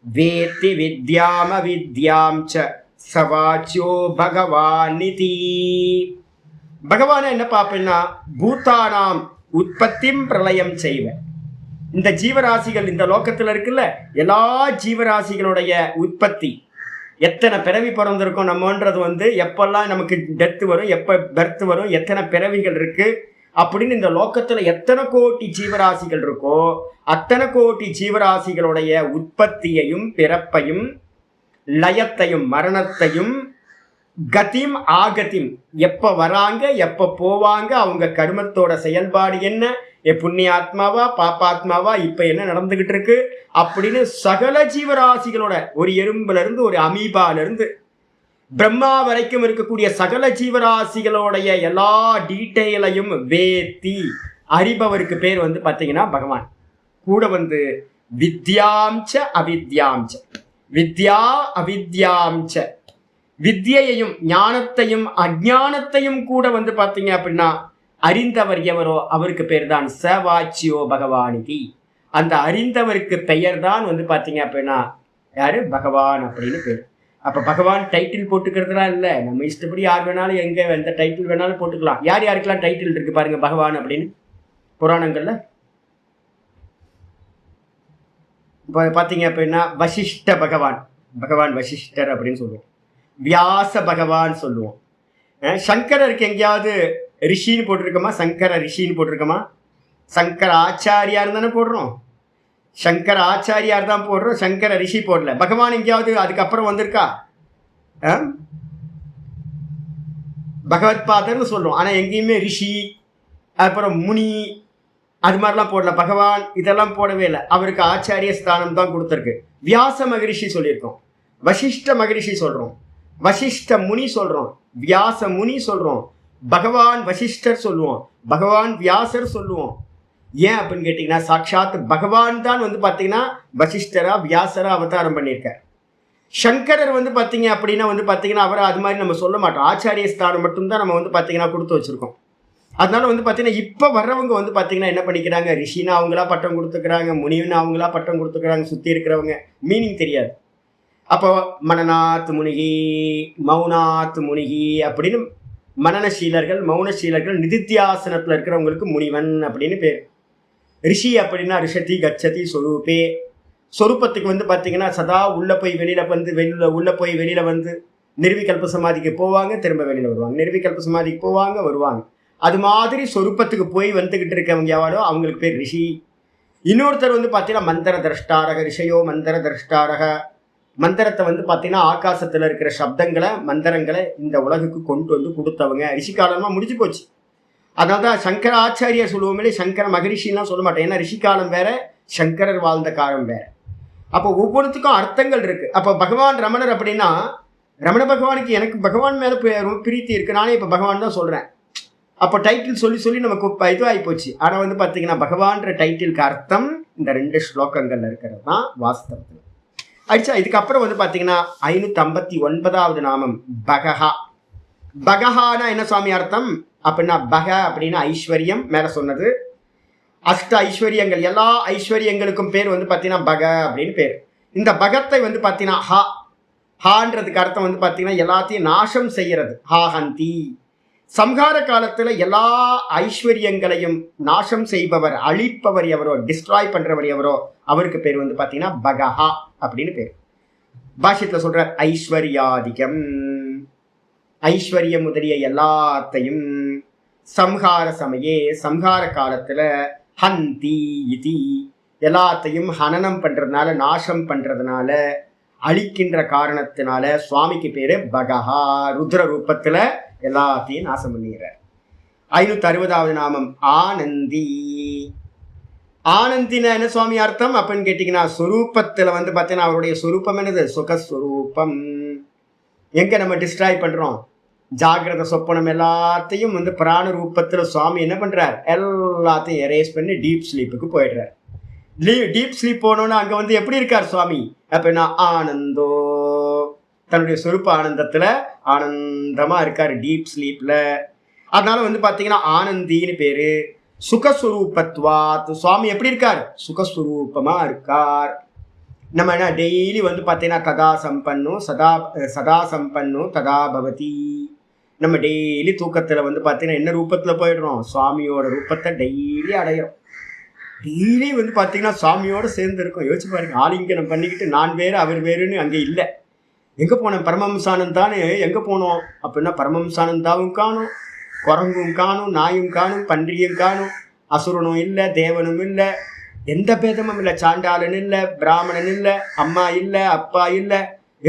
வேத்தி வித்யாம் அவித்யாம் ச சவாச்யோ பகவானிதி. பகவான என்ன பார்ப்பேன்னா, பூதானாம் உற்பத்திம் பிரளயம் செய்வ. இந்த ஜீவராசிகள் இந்த லோகத்துல இருக்குல்ல, எல்லா ஜீவராசிகளுடைய உற்பத்தி, எத்தனை பிறவி பிறந்திருக்கோம் நம்மன்றது வந்து எப்பெல்லாம் நமக்கு டெத்து வரும், எப்போ பெர்த் வரும், எத்தனை பிறவிகள் இருக்கு அப்படின்னு இந்த லோகத்துல எத்தனை கோடி ஜீவராசிகள் இருக்கோ அத்தனை கோடி ஜீவராசிகளுடைய உற்பத்தியையும் பிறப்பையும் லயத்தையும் மரணத்தையும் கதிம் ஆகதிம், எப்ப வராங்க எப்ப போவாங்க, அவங்க கர்மத்தோட செயல்பாடு என்ன, புண்ணியாத்மாவா பாப்பாத்மாவா, இப்ப என்ன நடந்துகிட்டு இருக்கு அப்படின்னு சகல ஜீவராசிகளோட, ஒரு எறும்புல இருந்து ஒரு அமீபால இருந்து பிரம்மா வரைக்கும் இருக்கக்கூடிய சகல ஜீவராசிகளுடைய எல்லா டீட்டெயிலையும் வேத்தி அறிபவருக்கு பேர் வந்து பார்த்தீங்கன்னா பகவான். கூட வந்து வித்யாம்ச அவித்யாம்ச, வித்யா அவித்யாம்ச, வித்யையையும் ஞானத்தையும் அஜானத்தையும் கூட வந்து பார்த்தீங்க அப்படின்னா அறிந்தவர் எவரோ அவருக்கு பேர் தான் சவாச்சியோ பகவானிதி. அந்த அறிந்தவருக்கு பெயர் தான் வந்து பார்த்தீங்க அப்படின்னா யாரு? பகவான் அப்படின்னு பேர். அப்போ பகவான் டைட்டில் போட்டுக்கிறதுலாம் இல்லை, நம்ம இஷ்டப்படி யார் வேணாலும் எங்கே எந்த டைட்டில் வேணாலும் போட்டுக்கலாம். யார் யாருக்கெல்லாம் டைட்டில் இருக்கு பாருங்க பகவான் அப்படின்னு புராணங்கள்ல. இப்போ பார்த்தீங்க அப்படின்னா வசிஷ்ட பகவான், பகவான் வசிஷ்டர் அப்படின்னு சொல்லுவோம். வியாச பகவான் சொல்லுவோம். சங்கரருக்கு எங்கேயாவது ரிஷின்னு போட்டிருக்கோமா? சங்கர ரிஷின்னு போட்டிருக்கோமா? சங்கர ஆச்சாரியார் தானே போடுறோம். சங்கர ஆச்சாரியார் தான் போடுறோம், சங்கர ரிஷி போடல. பகவான் எங்கேயாவது அதுக்கப்புறம் வந்திருக்கா? பகவத் பாதர்னு சொல்லுவோம், ஆனால் எங்கேயுமே ரிஷி அப்புறம் முனி அது மாதிரிலாம் போடல. பகவான் இதெல்லாம் போடவே இல்லை. அவருக்கு ஆச்சாரிய ஸ்தானம் தான் கொடுத்துருக்கு. வியாச மகரிஷி சொல்லியிருக்கோம், வசிஷ்ட மகரிஷி சொல்கிறோம், வசிஷ்ட முனி சொல்கிறோம், வியாச முனி சொல்கிறோம், பகவான் வசிஷ்டர் சொல்லுவோம், பகவான் வியாசர் சொல்லுவோம். ஏன் அப்படின்னு கேட்டிங்கன்னா சாட்சாத் பகவான் தான் வந்து பார்த்தீங்கன்னா வசிஷ்டரா வியாசரா அவதாரம் பண்ணியிருக்கார். சங்கரர் வந்து பார்த்தீங்க அப்படின்னா வந்து பார்த்தீங்கன்னா அவரை அது மாதிரி நம்ம சொல்ல மாட்டோம். ஆச்சாரிய ஸ்தானம் மட்டும்தான் நம்ம வந்து பார்த்தீங்கன்னா கொடுத்து வச்சுருக்கோம். அதனால வந்து பார்த்தீங்கன்னா இப்போ வர்றவங்க வந்து பார்த்தீங்கன்னா என்ன பண்ணிக்கிறாங்க? ரிஷினா அவங்களா பட்டம் கொடுத்துக்கிறாங்க, முனிவுன்னு அவங்களா பட்டம் கொடுத்துக்கிறாங்க. சுற்றி இருக்கிறவங்க மீனிங் தெரியாது. அப்போ மனநாத் முனிகி, மௌனாத் முனிகி அப்படின்னு மனநசீலர்கள் மௌனசீலர்கள் நிதித்தியாசனத்தில் இருக்கிறவங்களுக்கு முனிவன் அப்படின்னு பேர். ரிஷி அப்படின்னா ரிஷதி கச்சதி சொரூபே. சொரூபத்துக்கு வந்து பார்த்தீங்கன்னா சதா உள்ளே போய் வெளியில் வந்து உள்ளே போய் வெளியில் வந்து நிர்விகல்ப சமாதிக்கு போவாங்க, திரும்ப வெளியில் வருவாங்க, நிர்விகல்ப சமாதிக்கு போவாங்க வருவாங்க. அது மாதிரி சொரூபத்துக்கு போய் வந்துக்கிட்டு இருக்கவங்க எவ்வளோ அவங்களுக்கு பேர் ரிஷி. இன்னொருத்தர் வந்து பார்த்தீங்கன்னா மந்திர திரஷ்டாரக, ரிஷயோ மந்திர திரஷ்டாரக. மந்திரத்தை வந்து பார்த்தீங்கன்னா ஆகாசத்தில் இருக்கிற சப்தங்களை மந்திரங்களை இந்த உலகுக்கு கொண்டு வந்து கொடுத்தவங்க. ரிஷிகாலமாக முடிஞ்சு போச்சு. அதனால தான் சங்கர ஆச்சாரியார் சொல்லுவோமே, சங்கர மகரிஷிலாம் சொல்ல மாட்டேன். ஏன்னா ரிஷிகாலம் வேற, சங்கரர் வாழ்ந்த காலம் வேற. அப்போ ஒவ்வொருத்துக்கும் அர்த்தங்கள் இருக்கு. அப்போ பகவான் ரமணர் அப்படின்னா ரமண பகவானுக்கு எனக்கு பகவான் மேலே ரொம்ப பிரீத்தி இருக்கு, நானே இப்போ பகவான் தான் சொல்கிறேன். அப்போ டைட்டில் சொல்லி சொல்லி நமக்கு இதுவாகி போச்சு. ஆனால் வந்து பார்த்தீங்கன்னா பகவான்ற டைட்டிலுக்கு அர்த்தம் இந்த 2 ஸ்லோகங்கள்ல இருக்கிறது தான் வாஸ்தவத்தில். அடிச்சா இதுக்கப்புறம் வந்து பார்த்தீங்கன்னா 559வது நாமம் பகஹா. பகஹானா என்ன சுவாமி அர்த்தம் அப்படின்னா, பக அப்படின்னா ஐஸ்வர்யம், மேலே சொன்னது அஷ்ட ஐஸ்வர்யங்கள், எல்லா ஐஸ்வர்யங்களுக்கும் பேர் வந்து பார்த்தீங்கன்னா பக அப்படின்னு பேர். இந்த பகத்தை வந்து பார்த்தீங்கன்னா ஹான்றதுக்கு அர்த்தம் வந்து பார்த்தீங்கன்னா எல்லாத்தையும் நாசம் செய்யறது. ஹாஹந்தி. சம்ஹார காலத்தில் எல்லா ஐஸ்வர்யங்களையும் நாசம் செய்பவர், அழிப்பவர் எவரோ, டிஸ்ட்ராய் பண்றவர் எவரோ அவருக்கு பேர் வந்து பார்த்தீங்கன்னா பகஹா அப்படின்னு பேர். பாஷ்யத்தில் சொல்றார் ஐஸ்வர்யாதிகம், ஐஸ்வர்யம் முதலிய எல்லாத்தையும் சம்ஹார சமயே, சம்ஹார காலத்தில் ஹந்தி இதி, எல்லாத்தையும் ஹனனம் பண்றதுனால நாசம் பண்றதுனால அழிக்கின்ற காரணத்தினால சுவாமிக்கு பேரு பகஹா. ருத்ர ரூபத்துல எல்லாத்தையும் நாசம் பண்ணுகிறார். 560வது நாமம் ஆனந்தி. ஆனந்தின என்ன சுவாமி அர்த்தம் அப்படின்னு கேட்டீங்கன்னா, சொரூபத்துல வந்து பார்த்தீங்கன்னா அவருடைய சொரூபம் என்னது? சுகஸ்வரூபம். எங்க நம்ம டிஸ்ட்ராய் பண்றோம்? ஜாகிரத சொப்பனம் எல்லாத்தையும் வந்து பிராண ரூபத்துல சுவாமி என்ன பண்றார்? எல்லாத்தையும் எரேஸ் பண்ணி டீப் ஸ்லீப்புக்கு போயிடுறார். டீப் ஸ்லீப் போனோன்னு அங்க வந்து எப்படி இருக்கார் சுவாமி அப்படின்னா ஆனந்தோ, தன்னுடைய சொரூப ஆனந்தத்துல ஆனந்தமா இருக்காரு டீப் ஸ்லீப்ல. அதனால வந்து பாத்தீங்கன்னா ஆனந்தின்னு பேரு. சுகஸ்வரூபத்வாத், சுவாமி எப்படி இருக்கார்? சுகஸ்வரூபமா இருக்கார். நம்ம என்ன டெய்லி வந்து பார்த்தீங்கன்னா ததா சம்பன்னோ சதா சம்பன்னோ ததா பவதி. நம்ம டெய்லி தூக்கத்தில் வந்து பார்த்தீங்கன்னா என்ன ரூபத்தில் போயிடுறோம்? சுவாமியோட ரூபத்தை டெய்லி அடையிறோம். டெய்லி வந்து பார்த்தீங்கன்னா சுவாமியோட சேர்ந்து இருக்கும். யோசிச்சு பாருங்க, ஆலிங்கனம் பண்ணிக்கிட்டு நான் வேறு அவர் வேறுன்னு அங்கே இல்லை. எங்கே போனேன்? பரமஹம்சானந்தானே எங்கே போனோம் அப்படின்னா பரமஹம்சானந்தாவும் காணும், குரங்கும் காணும், நாயும் காணும், பன்றியும் காணும், அசுரனும் இல்லை, தேவனும் இல்லை, எந்த பேதமும் இல்லை, சாண்டாளன் இல்லை, பிராமணன் இல்லை, அம்மா இல்லை, அப்பா இல்லை,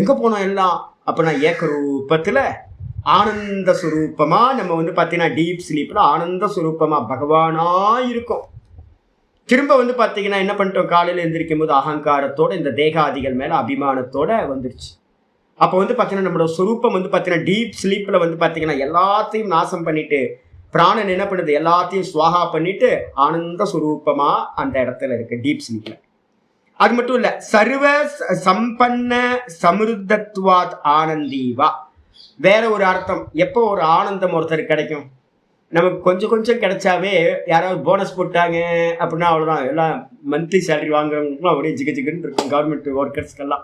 எங்கே போனோம் எல்லாம் அப்படின்னா ஏகரூபத்தில் ஆனந்த சுரூபமா நம்ம வந்து பார்த்தீங்கன்னா டீப் ஸ்லீப்ல ஆனந்த சுரூபமா பகவானா இருக்கும். திரும்ப வந்து பார்த்தீங்கன்னா என்ன பண்ணிட்டோம்? காலையில் எழுந்திரிக்கும் போது அகங்காரத்தோட இந்த தேகாதிகள் மேலே அபிமானத்தோட வந்துருச்சு. அப்போ வந்து பார்த்தீங்கன்னா நம்மளோட சுரூப்பம் வந்து பார்த்தீங்கன்னா டீப் ஸ்லீப்ல வந்து பார்த்தீங்கன்னா எல்லாத்தையும் நாசம் பண்ணிட்டு பிராணன் என்ன பண்ணுது? எல்லாத்தையும் சுவாகா பண்ணிட்டு ஆனந்த சுரூபமா அந்த இடத்துல இருக்கு டீப் ஸ்லீப்ல. அது மட்டும் இல்ல, சர்வ சம்பன்ன சமிருத்தத்வாத் ஆனந்தீவா. வேற ஒரு அர்த்தம். எப்போ ஒரு ஆனந்தம் ஒருத்தருக்கு கிடைக்கும், நமக்கு கொஞ்சம் கொஞ்சம் கிடைச்சாவே, யாராவது போனஸ் போட்டாங்க அப்படின்னா அவ்வளோதான். எல்லாம் மந்த்லி சேலரி வாங்குறவங்களுக்குலாம் ஒரே ஜிகுன்னு இருக்கும். கவர்மெண்ட் ஒர்க்கர்ஸ்க்கெல்லாம்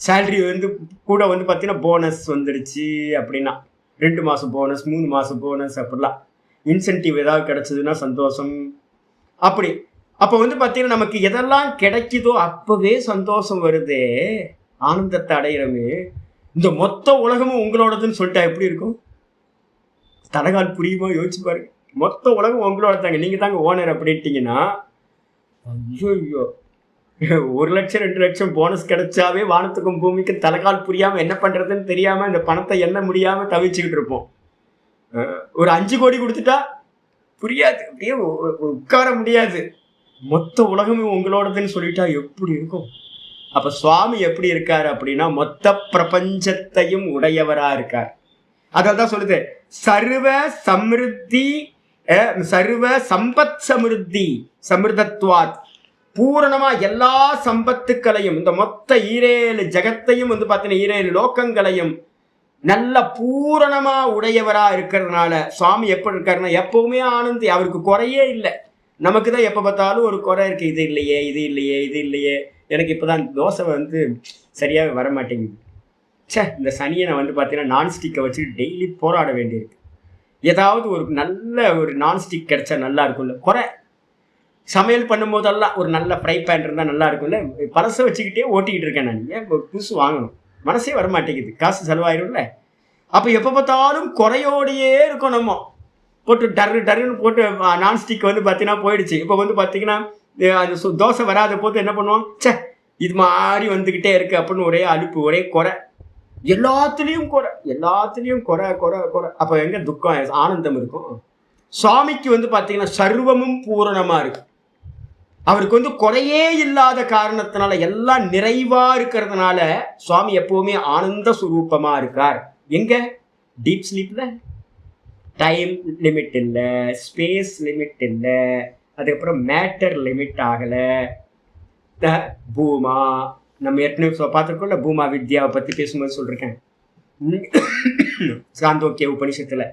சேலரி வந்து கூட வந்து பார்த்தீங்கன்னா போனஸ் வந்துடுச்சு அப்படின்னா 2 மாதம் போனஸ், 3 மாதம் போனஸ் அப்படிலாம். இன்சென்டிவ் ஏதாவது கிடைச்சதுன்னா சந்தோஷம். அப்படி அப்போ வந்து பார்த்தீங்கன்னா நமக்கு எதெல்லாம் கிடைக்குதோ அப்பவே சந்தோஷம் வருதே, ஆனந்தத்தை அடையிறமே. இந்த மொத்த உலகமும் உங்களோடதுன்னு சொல்லிட்டா எப்படி இருக்கும்? தலகால் புரியுமா? யோசிச்சு பாருங்க. மொத்த உலகம் உங்களோட தாங்க, நீங்க தாங்க ஓனர் அப்படின்ட்டீங்கன்னா, ஐயோ 1 லட்சம் 2 லட்சம் போனஸ் கிடைச்சாவே வானத்துக்கும் பூமிக்கும் தலகால் புரியாம என்ன பண்றதுன்னு தெரியாம இந்த பணத்தை எண்ண முடியாம தவிச்சுக்கிட்டு இருப்போம். ஒரு 5 கோடி கொடுத்துட்டா புரியாது, அப்படியே உட்கார முடியாது. மொத்த உலகமும் உங்களோடதுன்னு சொல்லிட்டா எப்படி இருக்கும்? அப்ப சுவாமி எப்படி இருக்காரு அப்படின்னா மொத்த பிரபஞ்சத்தையும் உடையவரா இருக்கார். அதான் சொல்லுது, சர்வ சமிருத்தி சர்வ சம்பத் சமிருத்தி சமிருதத்வாத், பூரணமா எல்லா சம்பத்துக்களையும் இந்த மொத்த 7 ஜகத்தையும் வந்து பார்த்தீங்கன்னா 7 லோக்கங்களையும் நல்ல பூரணமா உடையவரா இருக்கிறதுனால சுவாமி எப்படி இருக்காருன்னா எப்பவுமே ஆனந்தி, அவருக்கு குறையே இல்லை. நமக்கு தான் எப்போ பார்த்தாலும் ஒரு குறை இருக்கு, இது இல்லையே இது இல்லையே இது இல்லையே. எனக்கு இப்போதான் தோசை வந்து சரியாக வர மாட்டேங்குது. இந்த சனியை நான் வந்து பார்த்தீங்கன்னா நான்ஸ்டிக்கை வச்சுட்டு டெய்லி போராட வேண்டியிருக்கு. ஏதாவது ஒரு நல்ல ஒரு நான்ஸ்டிக் கிடைச்சா நல்லா இருக்கும்ல. குறை சமையல் பண்ணும்போதெல்லாம் ஒரு நல்ல ஃப்ரை பேன் இருந்தால் நல்லா இருக்கும்ல. பழசை வச்சுக்கிட்டே ஓட்டிக்கிட்டு இருக்கேன் நான். ஏன் ஒரு புதுசு வாங்கணும், மனசே வர மாட்டேங்குது, காசு செலவாயிரும்ல. அப்போ எப்போ பார்த்தாலும் குறையோடையே இருக்கும். நம்ம போட்டு டருன்னு போட்டு நான்ஸ்டிக் வந்து பார்த்தீங்கன்னா போயிடுச்சு. இப்போ வந்து பார்த்தீங்கன்னா அந்த தோசை வராத போது என்ன பண்ணுவோம், இது மாதிரி வந்துக்கிட்டே இருக்கு அப்படின்னு ஒரே அலுப்பு, ஒரே குறை, எல்லாத்துலேயும் குறை, எல்லாத்துலேயும் குறை குறை குறை. அப்போ எங்கே துக்கம் ஆனந்தம் இருக்கும்? சுவாமிக்கு வந்து பார்த்தீங்கன்னா சர்வமும் பூரணமாக இருக்கு. அவருக்கு வந்து குறையே இல்லாத காரணத்தினால எல்லாம் நிறைவா இருக்கிறதுனால சுவாமி எப்பவுமே ஆனந்த சுரூபமா இருக்கார். எங்க? டீப் ஸ்லீப்ல. டைம் லிமிட் இல்லை, ஸ்பேஸ் லிமிட் இல்லை, அதுக்கப்புறம் மேட்டர் லிமிட் ஆகலை. பூமா, நம்ம ஏற்கனவே பார்த்துருக்கோம்ல, பூமா வித்யாவை பற்றி பேசும்போது சொல்லியிருக்கேன் சாந்தோக்கிய உபனிஷத்தில்.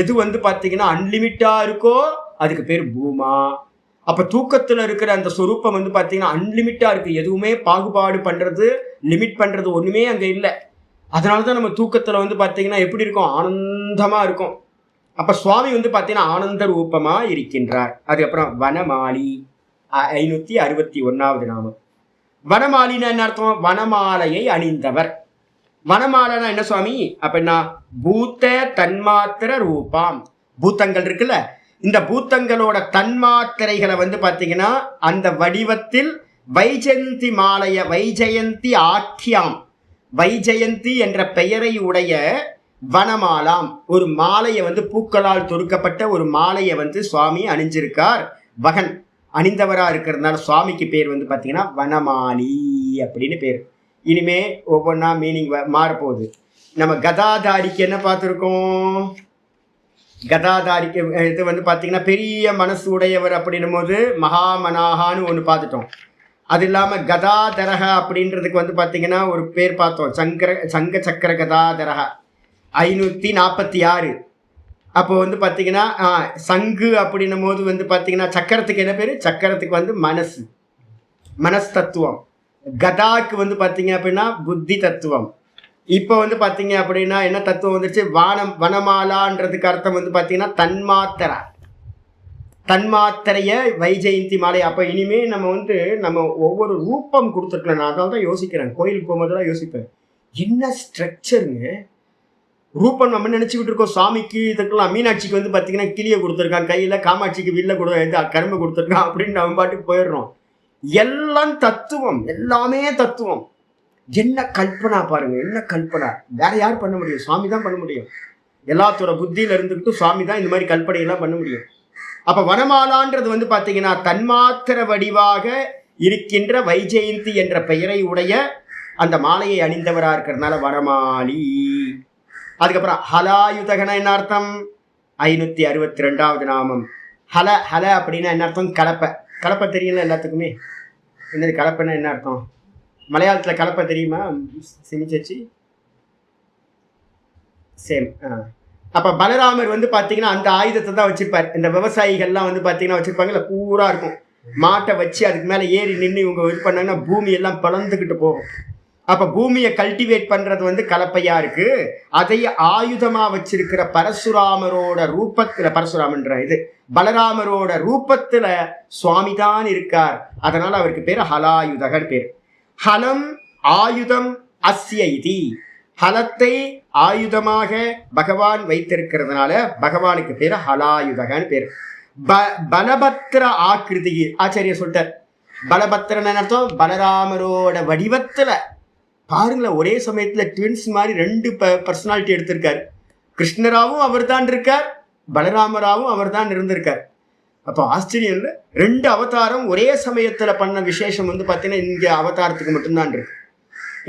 எது வந்து பார்த்தீங்கன்னா அன்லிமிட்டாக இருக்கோ அதுக்கு பேர் பூமா. அப்போ தூக்கத்தில் இருக்கிற அந்த சொரூப்பம் வந்து பார்த்தீங்கன்னா அன்லிமிட்டாக இருக்குது. எதுவுமே பாகுபாடு பண்ணுறது, லிமிட் பண்ணுறது ஒன்றுமே அங்கே இல்லை. அதனால தான் நம்ம தூக்கத்தில் வந்து பார்த்தீங்கன்னா எப்படி இருக்கும், ஆனந்தமாக இருக்கும். அப்போ சுவாமி வந்து பார்த்தீங்கன்னா ஆனந்த ரூபமாக இருக்கின்றார். அதுக்கப்புறம் வனமாலி 561வது நாமம். வனமாலின்னா என்ன அர்த்தம்? வனமாலையை அணிந்தவர். வனமாலைனா என்ன சுவாமி அப்படின்னா பூத்த தன்மாத்திர ரூபாம். பூத்தங்கள் இருக்குல்ல, இந்த பூத்தங்களோட தன்மாத்திரைகளை வந்து பார்த்தீங்கன்னா அந்த வடிவத்தில் வைஜெயந்தி மாலைய, வைஜெயந்தி ஆக்கியாம், வைஜெயந்தி என்ற பெயரை உடைய வனமாலாம், ஒரு மாலையை வந்து பூக்களால் தொடுக்கப்பட்ட ஒரு மாலையை வந்து சுவாமி அணிஞ்சிருக்கார். வகன் அணிந்தவரா இருக்கிறதுனால சுவாமிக்கு பேர் வந்து பார்த்தீங்கன்னா வனமாலி அப்படின்னு பேர். இனிமே ஒவ்வொன்றா மீனிங் மாறப்போகுது. நம்ம கதாதாரிக்கு என்ன பார்த்துருக்கோம்? கதாதாரிக்கு இது வந்து பார்த்தீங்கன்னா பெரிய மனசு உடையவர் அப்படின்னும் போது மகாமனாகான்னு ஒன்று பார்த்துட்டோம். அது இல்லாமல் கதாதரக அப்படின்றதுக்கு வந்து பார்த்தீங்கன்னா ஒரு பேர் பார்த்தோம், சங்க சக்கர கதாதரக 546. அப்போ வந்து பார்த்தீங்கன்னா சங்கு அப்படின்னும் போது வந்து பார்த்தீங்கன்னா சக்கரத்துக்கு என்ன பேர்? சக்கரத்துக்கு வந்து மனஸ் தத்துவம். கதாக்கு வந்து பார்த்தீங்க அப்படின்னா புத்தி தத்துவம். இப்போ வந்து பார்த்தீங்க அப்படின்னா என்ன தத்துவம் வந்துருச்சு? வனமாலான்றதுக்கு அர்த்தம் வந்து பார்த்தீங்கன்னா தன்மாத்திரைய வைஜெயந்தி மாலை. அப்போ இனிமே நம்ம ஒவ்வொரு ரூபம் கொடுத்துருக்கலாம். நான் அதால் தான் யோசிக்கிறேன், கோயிலுக்கு போகும்போதெல்லாம் யோசிப்பேன், என்ன ஸ்ட்ரக்சருங்க ரூபம் நம்ம நினச்சிக்கிட்டு இருக்கோம். சாமிக்கு இதுக்கெல்லாம் மீனாட்சிக்கு வந்து பார்த்தீங்கன்னா கிளியை கொடுத்துருக்கான் கையில், காமாட்சிக்கு வில்ல கரும்பு கொடுத்துருக்கான் அப்படின்னு நம்ம பாட்டுக்கு போயிடுறோம். எல்லாம் தத்துவம், எல்லாமே தத்துவம். என்ன கல்பனா பாருங்க, என்ன கல்பனா! வேற யார் பண்ண முடியும்? சுவாமி தான் பண்ண முடியும். எல்லாத்தோட புத்தியில இருந்துக்கிட்டு சுவாமி தான் இந்த மாதிரி கல்பனையெல்லாம் பண்ண முடியும். அப்ப வனமாலான்றது வந்து பார்த்தீங்கன்னா தன்மாத்திர வடிவாக இருக்கின்ற வைஜெயந்தி என்ற பெயரை உடைய அந்த மாலையை அணிந்தவரா இருக்கிறதுனால வனமாலி. அதுக்கப்புறம் ஹலாயுதகன என்ன அர்த்தம்? 562வது நாமம். ஹல அப்படின்னா என்ன அர்த்தம்? கலப்பை தெரியல எல்லாத்துக்குமே. என்னது கலப்பைன்னா என்ன அர்த்தம்? மலையாளத்தில் கலப்பை தெரியுமா சிமிச்சச்சி? சேம். அப்ப பலராமர் வந்து பாத்தீங்கன்னா அந்த ஆயுதத்தை தான் வச்சிருப்பார். இந்த விவசாயிகள்லாம் வந்து பாத்தீங்கன்னா வச்சிருப்பாங்கல்ல, கூரா இருக்கும். மாட்டை வச்சு அதுக்கு மேல ஏறி நின்று இவங்க இது பண்ணாங்கன்னா பூமி எல்லாம் பிளந்துக்கிட்டு போகும். அப்ப பூமியை கல்டிவேட் பண்றது வந்து கலப்பையா இருக்கு. அதை ஆயுதமா வச்சிருக்கிற பரசுராமரோட ரூபத்துல, பரசுராமன்ற இது பலராமரோட ரூபத்துல சுவாமி தான் இருக்கார். அதனால அவருக்கு பேரு ஹலாயுதகர் பேரு. ஹலம் ஆயுதம் அஸ்ய இதி. ஹலத்தை ஆயுதமாக பகவான் வைத்திருக்கிறதுனால பகவானுக்கு பேரு ஹலாயுதகன்னு பேரு. பலபத்திர ஆக்கிருதி ஆச்சாரிய சொல்லிட்டார். பலபத்திரன் அர்த்தம் பலராமரோட வடிவத்துல பாருங்களேன், ஒரே சமயத்துல ட்வின்ஸ் மாதிரி 2 பர்சனாலிட்டி எடுத்திருக்காரு. கிருஷ்ணராவும் அவர் தான் இருக்கார், பலராமராவும் அவர் தான் இருந்திருக்கார். அப்போ ஆச்சரியம் இல்லை, 2 அவதாரம் ஒரே சமயத்துல பண்ண விசேஷம் வந்து பார்த்தீங்கன்னா இங்க அவதாரத்துக்கு மட்டும்தான் இருக்கு.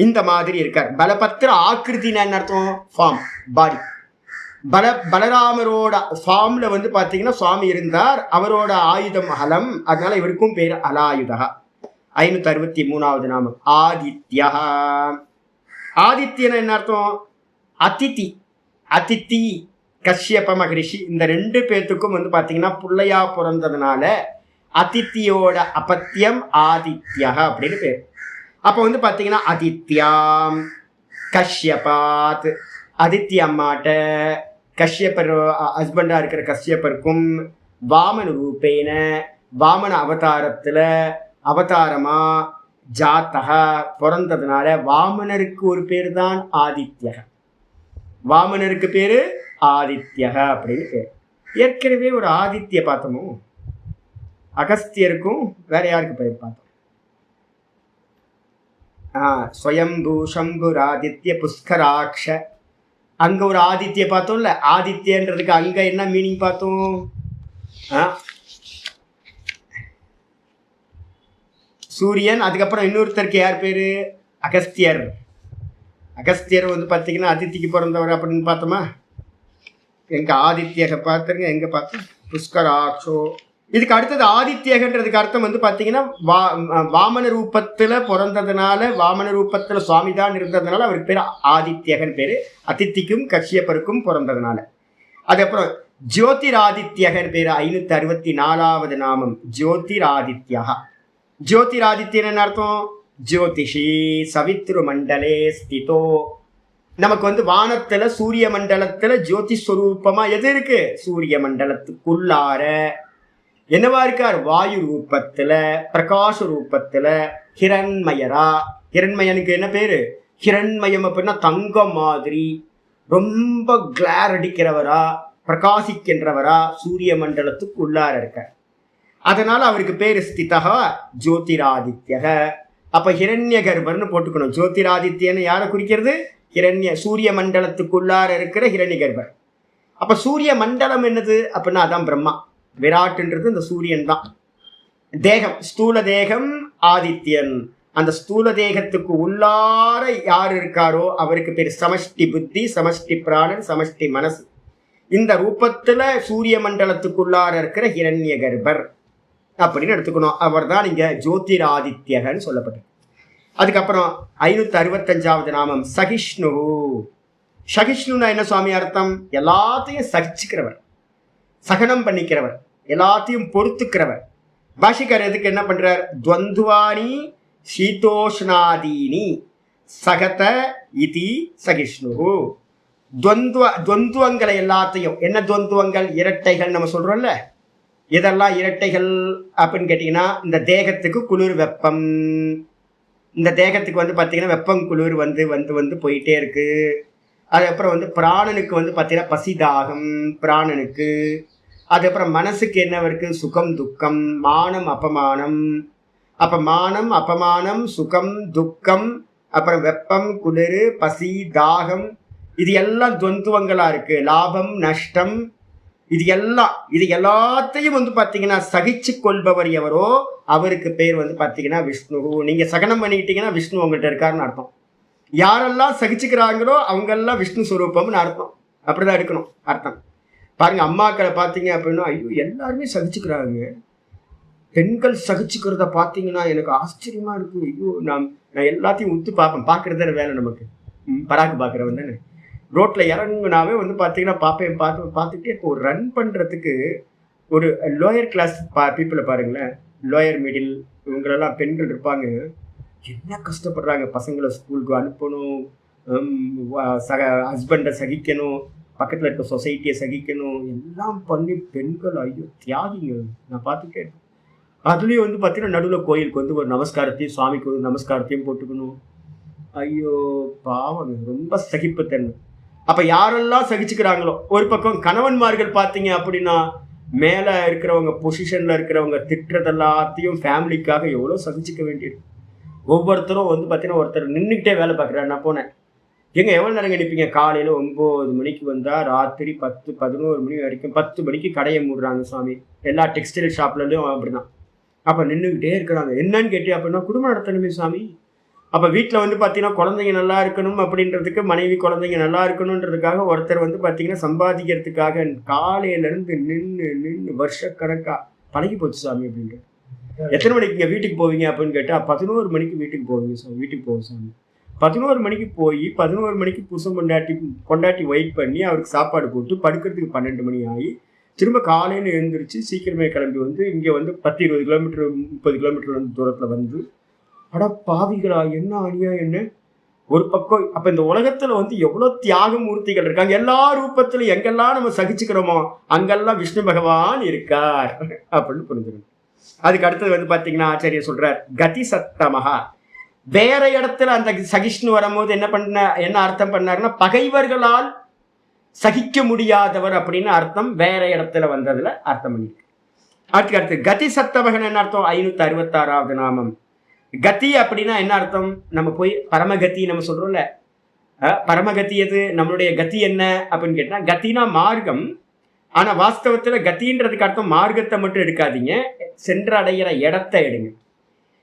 இந்த மாதிரி இருக்கார். பலபத்திர ஆக்கிருத்தின்னு என்ன அர்த்தம்? ஃபார்ம், பாடி. பலராமரோட ஃபார்ம்ல வந்து பார்த்தீங்கன்னா சுவாமி இருந்தார். அவரோட ஆயுதம் ஹலம், அதனால இவருக்கும் பேர் அலாயுதா. 563வது நாமம் ஆதித்யா. ஆதித்யன் என்ன அர்த்தம்? அதிதி. அதித்தி கஷ்யப மகரிஷி, இந்த 2 பேர்த்துக்கும் வந்து பார்த்தீங்கன்னா பிள்ளையா பிறந்ததுனால அதித்தியோட அபத்தியம் ஆதித்யா அப்படின்னு பேர். அப்போ வந்து பார்த்தீங்கன்னா அதித்யாம் கஷ்யபாத், அதித்ய அம்மாட்ட கஷ்யப்பர் ஹஸ்பண்டா இருக்கிற கஷ்யப்பருக்கும் வாமன ரூபேன, வாமன அவதாரத்துல அவதாரமா ஜாத்தக பிறந்ததுனால வாமனருக்கு ஒரு பேர் தான் ஆதித்யக. வாமனருக்கு பேரு ஆதித்யக அப்படின்னு பேர். ஏற்கனவே ஒரு ஆதித்ய பார்த்தோமோ, அகஸ்தியருக்கும் வேற யாருக்கு பேர் பார்த்தோம்? ஸ்வயம்பூ சம்புர் ஆதித்ய புஷ்கராட்ச, அங்க ஒரு ஆதித்ய பார்த்தோம்ல. ஆதித்யன்றதுக்கு அங்க என்ன மீனிங் பார்த்தோம்? சூரியன். அதுக்கப்புறம் இன்னொருத்தருக்கு யார் பேரு? அகஸ்தியர். அகஸ்தியர் வந்து பார்த்தீங்கன்னா அதித்திக்கு பிறந்தவர் அப்படின்னு பார்த்தோமா? எங்க ஆதித்யக பார்த்துருங்க, எங்க பார்த்தோம்? புஷ்கராட்சோ. இதுக்கு அடுத்தது ஆதித்யகன்றதுக்கு அர்த்தம் வந்து பார்த்தீங்கன்னா வாமன ரூபத்துல பிறந்ததுனால, வாமன ரூபத்துல சுவாமி தான் இருந்ததுனால அவருக்கு பேர் ஆதித்யகன் பேரு. அதித்திக்கும் கஷ்யப்பருக்கும் பிறந்ததுனால. அதுக்கப்புறம் ஜோதிராதித்யகன் பேரு. 564வது நாமம் ஜோதிராதித்யா. ஜோதிராதித்யன் என்ன அர்த்தம்? ஜோதிஷி சவித்ரு மண்டலே ஸ்திதோ. நமக்கு வந்து வானத்துல சூரிய மண்டலத்துல ஜோதி ஸ்வரூபமா எது இருக்கு? சூரிய மண்டலத்துக்குள்ளார என்னவா இருக்கார்? வாயு ரூபத்துல, பிரகாஷ ரூபத்துல, ஹிரண்மயரா. ஹிரண்மயனுக்கு என்ன பேரு? ஹிரண்மயம் அப்படின்னா தங்கம் மாதிரி ரொம்ப கிளார் அடிக்கிறவரா, பிரகாசிக்கின்றவரா சூரிய மண்டலத்துக்கு உள்ளார இருக்கார். அதனால அவருக்கு பேரு ஸ்திதா ஜோதிராதித்யக. அப்ப ஹிரண்ய கர்ப்பர்னு போட்டுக்கணும். ஜோதிராதித்யன்னு யாரை குறிக்கிறது? சூரிய மண்டலத்துக்குள்ளார இருக்கிற ஹிரண்ய கர்ப்பர். அப்ப சூரிய மண்டலம் என்னது அப்படின்னா அதான் பிரம்மா. விராட்டுன்றது இந்த சூரியன் தான். தேகம், ஸ்தூல தேகம் ஆதித்யன். அந்த ஸ்தூல தேகத்துக்கு உள்ளார யார் இருக்காரோ அவருக்கு பேர் சமஷ்டி புத்தி, சமஷ்டி பிராணன், சமஷ்டி மனசு. இந்த ரூபத்துல சூரிய மண்டலத்துக்குள்ளார இருக்கிற ஹிரண்ய கர்ப்பர் அப்படின்னு எடுத்துக்கணும். அவர் தான் இங்க ஜோதிராதித்யகன்னு சொல்லப்பட்டது. அதுக்கப்புறம் 565வது நாமம் சகிஷ்ணு. சகிஷ்ணுன்னா என்ன சுவாமி அர்த்தம்? எல்லாத்தையும் சகிச்சுக்கிறவர், சகனம் பண்ணிக்கிறவர், எல்லாத்தையும் பொறுத்துக்கிறவர். பாஷிகர் எதுக்கு என்ன பண்றார்? துவந்துவானி சீதோஷ்ணாதீனி சகத இதி சகிஷ்ணு. துவந்துவங்களை எல்லாத்தையும், என்ன துவந்துவங்கள்? இரட்டைகள் நம்ம சொல்றோம்ல. இதெல்லாம் இரட்டைகள் அப்படின்னு கேட்டீங்கன்னா, இந்த தேகத்துக்கு குளிர் வெப்பம். இந்த தேகத்துக்கு வந்து பார்த்தீங்கன்னா வெப்பம் குளிர் வந்து வந்து வந்து போயிட்டே இருக்கு. அதுக்கப்புறம் வந்து பிராணனுக்கு வந்து பார்த்தீங்கன்னா பசி தாகம் பிராணனுக்கு. அதுக்கப்புறம் மனசுக்கு என்ன இருக்கு? சுகம் துக்கம், மானம் அபமானம். அப்ப மானம் அபமானம் சுகம் துக்கம், அப்புறம் வெப்பம் குளிர் பசி தாகம், இது எல்லாம் துவந்துவங்களா இருக்கு. லாபம் நஷ்டம், இது எல்லாத்தையும் வந்து பார்த்தீங்கன்னா சகிச்சு கொள்பவர் எவரோ அவருக்கு பேர் வந்து பார்த்தீங்கன்னா விஷ்ணு. நீங்க சகனம் பண்ணிக்கிட்டீங்கன்னா விஷ்ணு உங்கள்கிட்ட இருக்காருன்னு அர்த்தம். யாரெல்லாம் சகிச்சுக்கிறாங்களோ அவங்கெல்லாம் விஷ்ணு ஸ்வரூபம்னு அர்த்தம். அப்படிதான் இருக்கணும் அர்த்தம். பாருங்க, அம்மாக்களை பார்த்தீங்க அப்படின்னா ஐயோ எல்லாருமே சகிச்சுக்கிறாங்க. பெண்கள் சகிச்சுக்கிறத பார்த்தீங்கன்னா எனக்கு ஆச்சரியமா இருக்கு. ஐயோ நான் எல்லாத்தையும் உத்து பார்ப்பேன். பார்க்கறத வேலை நமக்கு. பராக்கு பார்க்குறவன் தானே. ரோட்டில் இறங்குனாவே வந்து பார்த்தீங்கன்னா பார்த்துக்கிட்டே இப்போ ஒரு ரன் பண்ணுறதுக்கு ஒரு லோயர் கிளாஸ் பீப்புளை பாருங்களேன், லோயர் மிடில் இவங்களெல்லாம் பெண்கள் இருப்பாங்க. என்ன கஷ்டப்படுறாங்க, பசங்களை ஸ்கூலுக்கு அனுப்பணும், ஹஸ்பண்டை சகிக்கணும், பக்கத்தில் இருக்க சொசைட்டியை சகிக்கணும், எல்லாம் பண்ணி பெண்கள் ஐயோ தியாகிங்க நான் பார்த்துக்கேன். அதுலேயும் வந்து பார்த்தீங்கன்னா நடுவில் கோயிலுக்கு வந்து ஒரு நமஸ்காரத்தையும் சுவாமிக்கு ஒரு நமஸ்காரத்தையும் போட்டுக்கணும். ஐயோ பாவம், ரொம்ப சகிப்புத்தன்மை. அப்போ யாரெல்லாம் சகிச்சுக்கிறாங்களோ, ஒரு பக்கம் கணவன்மார்கள் பார்த்தீங்க அப்படின்னா மேலே இருக்கிறவங்க பொசிஷனில் இருக்கிறவங்க திட்டுறது எல்லாத்தையும் ஃபேமிலிக்காக எவ்வளோ சகிச்சுக்க வேண்டியது. ஒவ்வொருத்தரும் வந்து பார்த்தீங்கன்னா ஒருத்தர் நின்றுக்கிட்டே வேலை பார்க்குறாரு. நான் போனேன், எவ்வளோ நேரம் நினைப்பீங்க? காலையில் 9 மணிக்கு வந்தால் ராத்திரி 10 11 மணி வரைக்கும், 10 மணிக்கு கடையை மூடுறாங்க சாமி. எல்லா டெக்ஸ்டைல் ஷாப்லையும் அப்படிதான். அப்போ நின்றுக்கிட்டே இருக்கிறாங்க. என்னன்னு கேட்டே அப்படின்னா குடும்பம் நடத்தணுமே சாமி. அப்போ வீட்டில் வந்து பார்த்தீங்கன்னா குழந்தைங்க நல்லா இருக்கணும் அப்படின்றதுக்கு, மனைவி குழந்தைங்க நல்லா இருக்கணுன்றதுக்காக ஒருத்தர் வந்து பார்த்தீங்கன்னா சம்பாதிக்கிறதுக்காக காலையிலேருந்து நின்று வருஷக்கணக்காக பழகி போச்சு சாமி அப்படின்ட்டு. எத்தனை மணிக்கு இங்கே வீட்டுக்கு போவீங்க அப்படின்னு கேட்டால் 11 மணிக்கு வீட்டுக்கு போவீங்க சாமி. வீட்டுக்கு போவோம் சாமி. 11 மணிக்கு போய் 11 மணிக்கு புருஷன் கொண்டாட்டி வெயிட் பண்ணி அவருக்கு சாப்பாடு போட்டு படுக்கிறதுக்கு 12 மணி ஆகி திரும்ப காலையில் எழுந்திரிச்சு சீக்கிரமே கிளம்பி வந்து இங்கே வந்து 10-20 கிலோமீட்டர் 30 கிலோமீட்டர் வந்து தூரத்தில் வந்து அட பாவிகளா என்ன அநியாயம் என்ன ஒரு பக்கம். அப்போ இந்த உலகத்தில் வந்து எவ்வளோ தியாக மூர்த்திகள் இருக்காங்க. எல்லா ரூபத்திலும் எங்கெல்லாம் நம்ம சகிச்சுக்கிறோமோ அங்கெல்லாம் விஷ்ணு பகவான் இருக்கார் அப்படின்னு புரிஞ்சுக்கணும். அதுக்கு அடுத்தது வந்து பார்த்தீங்கன்னா ஆச்சாரியர் சொல்றார் கதி சத்தமகா. வேற இடத்துல அந்த சகிஷ்ணு வரும்போது என்ன அர்த்தம் பண்ணாருன்னா பகைவர்களால் சகிக்க முடியாதவர் அப்படின்னு அர்த்தம் வேற இடத்துல வந்ததுல அர்த்தம் பண்ணிருக்கு. அடுத்து கதி சத்தமகன் என்ன அர்த்தம்? 566வது நாமம். கதி அப்படின்னா என்ன அர்த்தம்? நம்ம போய் பரமகதி நம்ம சொல்றோம்ல, பரமகதி எது, நம்மளுடைய கதி என்ன அப்படின்னு கேட்டா கத்தினா மார்க்கம். ஆனா வாஸ்தவத்துல கத்தின்றதுக்கு அர்த்தம் மார்க்கத்தை மட்டும் எடுக்காதீங்க, சென்றடைகிற இடத்தை எடுங்க.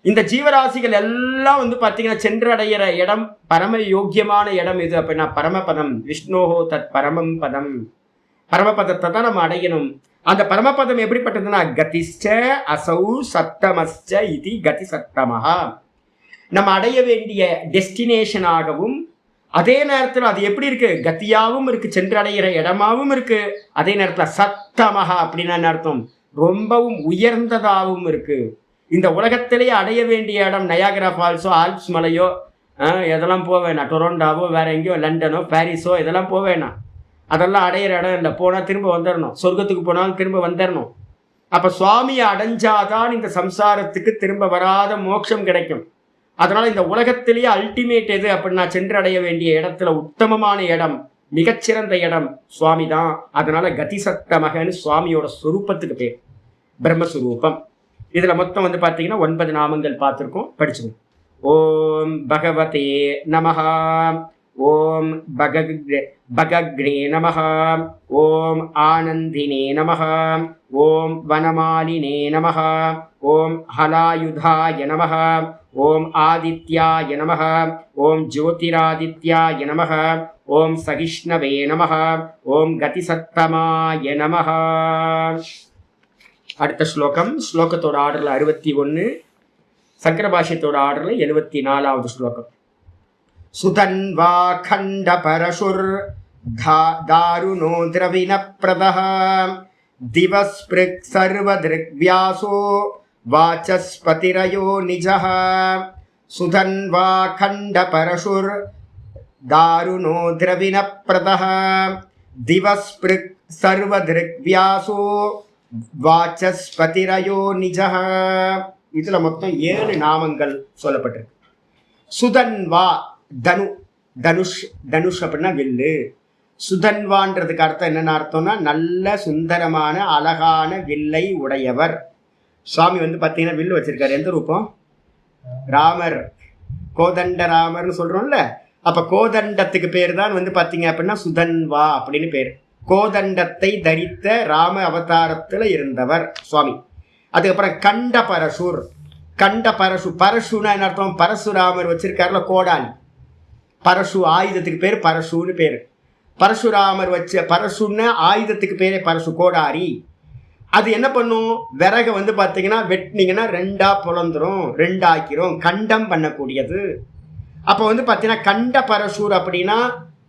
இந்த ஜீவராசிகள் எல்லாம் வந்து பார்த்தீங்கன்னா சென்றடைகிற இடம், பரம யோக்கியமான இடம் எது அப்படின்னா பரமபதம். விஷ்ணோஹோ தத் பரமம் பதம். பரமபதத்தை தான் நம்ம அடையணும். அந்த பரமபதம் எப்படிப்பட்டதுன்னா கதிஷ்ட அசௌ சத்தமஸ்ச இது கதி சத்தமஹா. நம்ம அடைய வேண்டிய டெஸ்டினேஷனாகவும் அதே நேரத்தில் அது எப்படி இருக்கு, கத்தியாகவும் இருக்கு, சென்றடைகிற இடமாகவும் இருக்கு. அதே நேரத்தில் சத்தமஹா அப்படின்னா என்ன அர்த்தம்? ரொம்பவும் உயர்ந்ததாகவும் இருக்கு. இந்த உலகத்திலேயே அடைய வேண்டிய இடம் நயாகரா ஃபால்ஸோ ஆல்ப்ஸ் மலையோ இதெல்லாம் போவேண்ணா, டொரண்டோவோ வேற எங்கேயோ லண்டனோ பாரிஸோ இதெல்லாம் போவேண்ணா. அதெல்லாம் அடையிற இடம் இல்லை. போனால் திரும்ப வந்துடணும். சொர்க்கத்துக்கு போனாலும் திரும்ப வந்துடணும். அப்போ சுவாமியை அடைஞ்சாதான் இந்த சம்சாரத்துக்கு திரும்ப வராத மோட்சம் கிடைக்கும். அதனால இந்த உலகத்திலேயே அல்டிமேட் எது அப்படின்னா சென்றடைய வேண்டிய இடத்துல உத்தமமான இடம், மிகச்சிறந்த இடம் சுவாமி தான். அதனால கதிசத்தமகன்னு சுவாமியோட ஸ்வரூபத்துக்கு பேர், பிரம்மஸ்வரூபம். இதில் மொத்தம் வந்து பார்த்தீங்கன்னா 9 நாமங்கள் பார்த்துருக்கோம், படிச்சுக்கோங்க. ஓம் பகவதே நமஹா, ஓம் பகக்ரே நமஹா, ஓம் ஆனந்தினே நமஹா, ஓம் வனமாலினே நமஹா, ஓம் ஹலாயுதாய நமஹா, ஓம் ஆதித்யாய நமஹா, ஓம் ஜோதிராதித்யாய நமஹா, ஓம் சகிஷ்ணவே நமஹா, ஓம் கதிசத்தமாய நமஹா. அடுத்த ஸ்லோகம், ஸ்லோகத்தோட ஆர்டரில் 61, சங்கர பாஷ்யத்தோட ஆர்டரில் 74வது ஸ்லோகம். சுதன்வா கண்ட பரசுர் தாருணோ திரவின பிரதஹ திவஸ்பிருக் சர்வதிருக்வியாசோ வாசஸ்பதிரயோ நிஜஹ. சுதன்வா கண்ட பரசுர் தாருணோ திரவின பிரதஹ திவஸ்பிருக் சர்வதிருக்வியாசோ வாசஸ்பதிரயோ நிஜஹ. இதுல மொத்தம் 7 நாமங்கள் சொல்லப்பட்டிருக்கு. சுதன்வா தனுஷ், தனுஷ் அப்படின்னா வில்லு. சுதன்வான்றதுக்கு அர்த்தம் என்னென்ன அர்த்தம்னா நல்ல சுந்தரமான அழகான வில்லை உடையவர். சுவாமி வந்து பார்த்தீங்கன்னா வில்லு வச்சிருக்காரு. எந்த ரூபம்? ராமர், கோதண்ட ராமர்னு சொல்றோம்ல. அப்ப கோதண்டத்துக்கு பேர் தான் வந்து பார்த்தீங்க அப்படின்னா சுதன்வா அப்படின்னு பேர். கோதண்டத்தை தரித்த ராம அவதாரத்தில் இருந்தவர் சுவாமி. அதுக்கப்புறம் கண்ட பரசுர், கண்ட பரசு, பரசுனா என்ன அர்த்தம்? பரசுராமர் வச்சிருக்காருல கோடாலி, பரசு ஆயுதத்துக்கு பேர் பரசுன்னு பேர். பரசுராமர் வச்ச பரசுன்னு ஆயுதத்துக்கு பேரே பரசு, கோடாரி. அது என்ன பண்ணும்? விறகை வந்து பார்த்தீங்கன்னா வெட்டினீங்கன்னா 2ஆ புலந்துரும், 2ஆக்கிறோம், கண்டம் பண்ணக்கூடியது. அப்போ வந்து பார்த்தீங்கன்னா கண்ட பரசூர் அப்படின்னா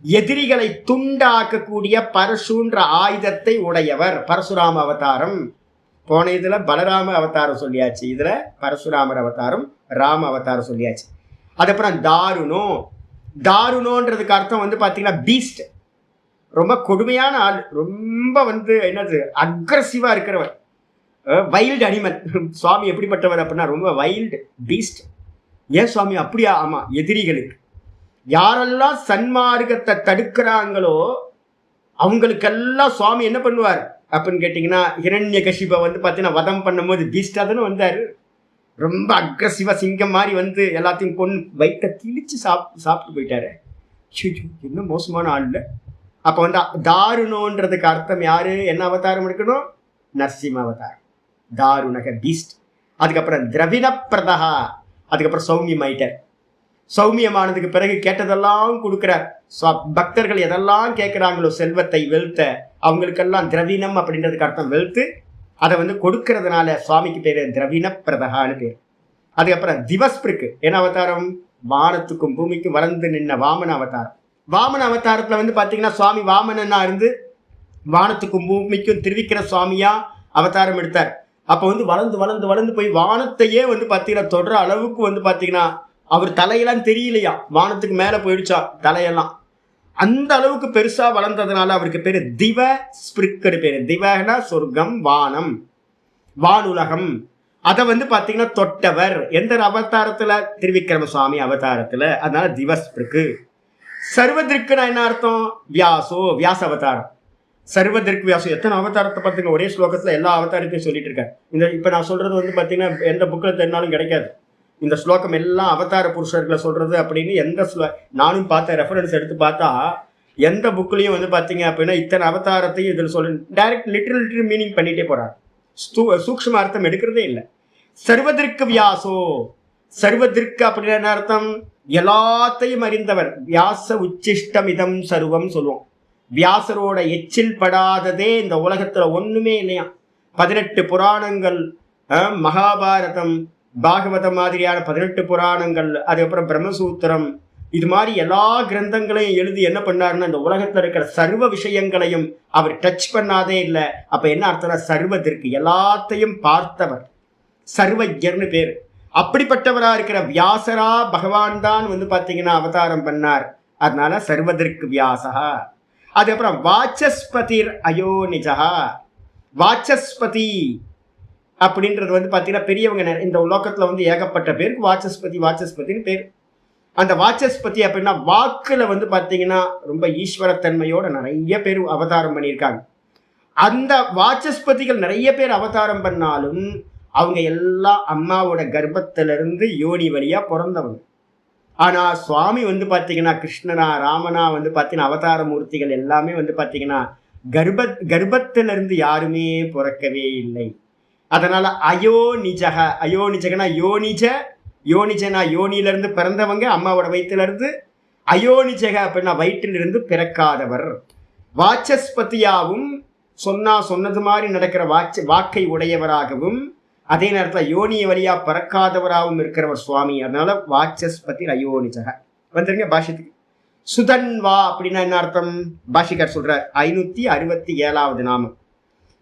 எதிரிகளை துண்டாக்கக்கூடிய பரசுன்ற ஆயுதத்தை உடையவர். பரசுராம அவதாரம். போன இதுல பலராம அவதாரம் சொல்லியாச்சு, இதுல பரசுராமர் அவதாரம், ராம அவதாரம் சொல்லியாச்சு. அதுக்கப்புறம் தாருணோ. தாருணோன்றதுக்கு அர்த்தம் வந்து பாத்தீங்கன்னா பீஸ்ட், ரொம்ப கொடுமையான ஆள், ரொம்ப வந்து என்னது அக்ரஸிவா இருக்கிறவர், வைல்டு அனிமல். சுவாமி எப்படிப்பட்டவர் அப்படின்னா ரொம்ப வைல்டு பீஸ்ட். ஏன் சுவாமி அப்படியா? ஆமா, எதிரிகளுக்கு யாரெல்லாம் சன்மார்க்கத்தை தடுக்கிறாங்களோ அவங்களுக்கெல்லாம் சுவாமி என்ன பண்ணுவார் அப்படின்னு கேட்டீங்கன்னா, ஹிரண்யகசிபை வந்து பார்த்தீங்கன்னா வதம் பண்ணும்போது பீஸ்டா தானே வந்தாரு. ரொம்ப அக்ரஸிவா சிங்கம் மாதிரி வந்து எல்லாத்தையும் பொண்ணு வயிற்ற கிழிச்சு சாப்பிட்டு போயிட்டாரு. இன்னும் மோசமான ஆள் இல்லை. அப்போ வந்து தாருணோன்றதுக்கு அர்த்தம் யாரு, என்ன அவதாரம் எடுக்கணும்? நரசிம்ம அவதாரம். தாருணக பீஸ்ட். அதுக்கப்புறம் திரவிண பிரதகா. அதுக்கப்புறம் சௌமியமாயிட்டார். சௌமியமானதுக்கு பிறகு கேட்டதெல்லாம் கொடுக்கிறார். பக்தர்கள் எதெல்லாம் கேட்கிறாங்களோ செல்வத்தை, வெல்த்த, அவங்களுக்கெல்லாம் திரவிணம் அப்படின்றதுக்கு அர்த்தம் வெல்த்து. அதை வந்து கொடுக்கறதுனால சுவாமிக்கு பேரு திரவிண பிரதகான்னு பேர். அதுக்கப்புறம் திவஸ்பிருக்கு. என்ன அவதாரம்? வானத்துக்கும் பூமிக்கும் வளர்ந்து நின்ன வாமன அவதாரம். வாமன அவதாரத்துல வந்து பாத்தீங்கன்னா சுவாமி வாமனனா இருந்து வானத்துக்கும் பூமிக்கும் திருவிக்கிற சுவாமியா அவதாரம் எடுத்தார். அப்ப வந்து வளர்ந்து வளர்ந்து வளர்ந்து போய் வானத்தையே வந்து பாத்தீங்கன்னா தொடர அளவுக்கு வந்து பாத்தீங்கன்னா அவர் தலையெல்லாம் தெரியலையா, வானத்துக்கு மேல போயிடுச்சா தலையெல்லாம். அந்த அளவுக்கு பெருசா வளர்ந்ததுனால அவருக்கு பேரு திவ ஸ்பிருக்கடு பேரு. திவனா சொர்க்கம், வானம், வானுலகம். அதை வந்து பாத்தீங்கன்னா தொட்டவர் எந்த அவதாரத்துல? திருவிக்கிரம சுவாமி அவதாரத்துல. அதனால திவஸ்பிருக்கு. சர்வதிருக்குன்னா என்ன அர்த்தம்? வியாசோ, வியாச அவதாரம். சர்வதிற்கு வியாசம். எத்தனை அவதாரத்தை பார்த்துங்க, ஒரே ஸ்லோகத்துல எல்லா அவதாரத்தையும் சொல்லிட்டு இருக்காரு. இந்த இப்ப நான் சொல்றது வந்து பாத்தீங்கன்னா எந்த புக்கில் தெரிஞ்சாலும் கிடைக்காது. இந்த ஸ்லோகம் எல்லாம் அவதார புருஷர்களை சொல்றது அப்படின்னு எந்த நானும் பார்த்த ரெஃபரன்ஸ் எடுத்து பார்த்தா எந்த புக்லையும் வந்து பாத்தீங்க அப்படின்னா இத்தனை அவதாரத்தையும் இதில் சொல்ல டைரக்ட் லிட்டரல் மீனிங் பண்ணிட்டே போறாரு. சூக்ஷ்ம அர்த்தம் எடுக்கிறதே இல்லை. சர்வதிற்கு வியாசோ. சர்வதிற்கு அப்படின்னு என்ன அர்த்தம்? எல்லாத்தையும் அறிந்தவர். வியாச உச்சிஷ்டமிதம் சர்வம் சொல்லுவோம். வியாசரோட எச்சில் படாததே இந்த உலகத்துல ஒண்ணுமே இல்லையா. 18 புராணங்கள், மகாபாரதம், பாகவதம் மாதிரியான 18 புராணங்கள், அதுக்கப்புறம் பிரம்மசூத்திரம், இது மாதிரி எல்லா கிரந்தங்களையும் எழுதி என்ன பண்ணாருன்னா இந்த உலகத்துல இருக்கிற சர்வ விஷயங்களையும் அவர் டச் பண்ணாதே இல்லை. அப்ப என்ன அர்த்தம்னா சர்வத்திற்கு எல்லாத்தையும் பார்த்தவர், சர்வஜர்னு பேர். அப்படிப்பட்டவரா இருக்கிற வியாசரா பகவான் தான் வந்து பாத்தீங்கன்னா அவதாரம் பண்ணார். அதனால சர்வதற்கு வியாசா. அதுக்கப்புறம் வாச்சஸ்பதிர் அயோனிஜா. வாச்சஸ்பதி அப்படின்றது வந்து பாத்தீங்கன்னா பெரியவங்க இந்த உலோகத்துல வந்து ஏகப்பட்ட பேருக்கு வாச்சஸ்பதி வாச்சஸ்பதினு பேர். அந்த வாச்சஸ்பதி அப்படின்னா வாக்குல வந்து பாத்தீங்கன்னா ரொம்ப ஈஸ்வரத்தன்மையோட நிறைய பேர் அவதாரம் பண்ணியிருக்காங்க. அந்த வாச்சஸ்பதிகள் நிறைய பேர் அவதாரம் பண்ணாலும் அவங்க எல்லாம் அம்மாவோட கர்ப்பத்திலிருந்து யோனி வழியா பிறந்தவங்க. ஆனா சுவாமி வந்து பாத்தீங்கன்னா கிருஷ்ணனா ராமனா வந்து பாத்தீங்கன்னா அவதார மூர்த்திகள் எல்லாமே வந்து பாத்தீங்கன்னா கர்ப்பத்திலிருந்து யாருமே பிறக்கவே இல்லை. அதனால அயோனிஜக. அயோனிஜகனா யோனிஜ. யோனிஜனா யோனியிலிருந்து பிறந்தவங்க, அம்மாவோட வயிற்றுல இருந்து. அயோனிஜக அப்படின்னா வயிற்றிலிருந்து பிறக்காதவர். வாச்சஸ்பதியாவும் சொன்னது மாதிரி நடக்கிற வாக்கை உடையவராகவும் அதே நேரத்தில் யோனிய வழியா பறக்காதவராகவும் இருக்கிறவர் சுவாமி. அதனால வாச்சஸ்பதி அயோனிஜக. வந்துருங்க பாஷ்யத்துக்கு. சுதன்வா அப்படின்னா என்ன அர்த்தம்? பாஷிகர் சொல்ற 567வது நாமம்.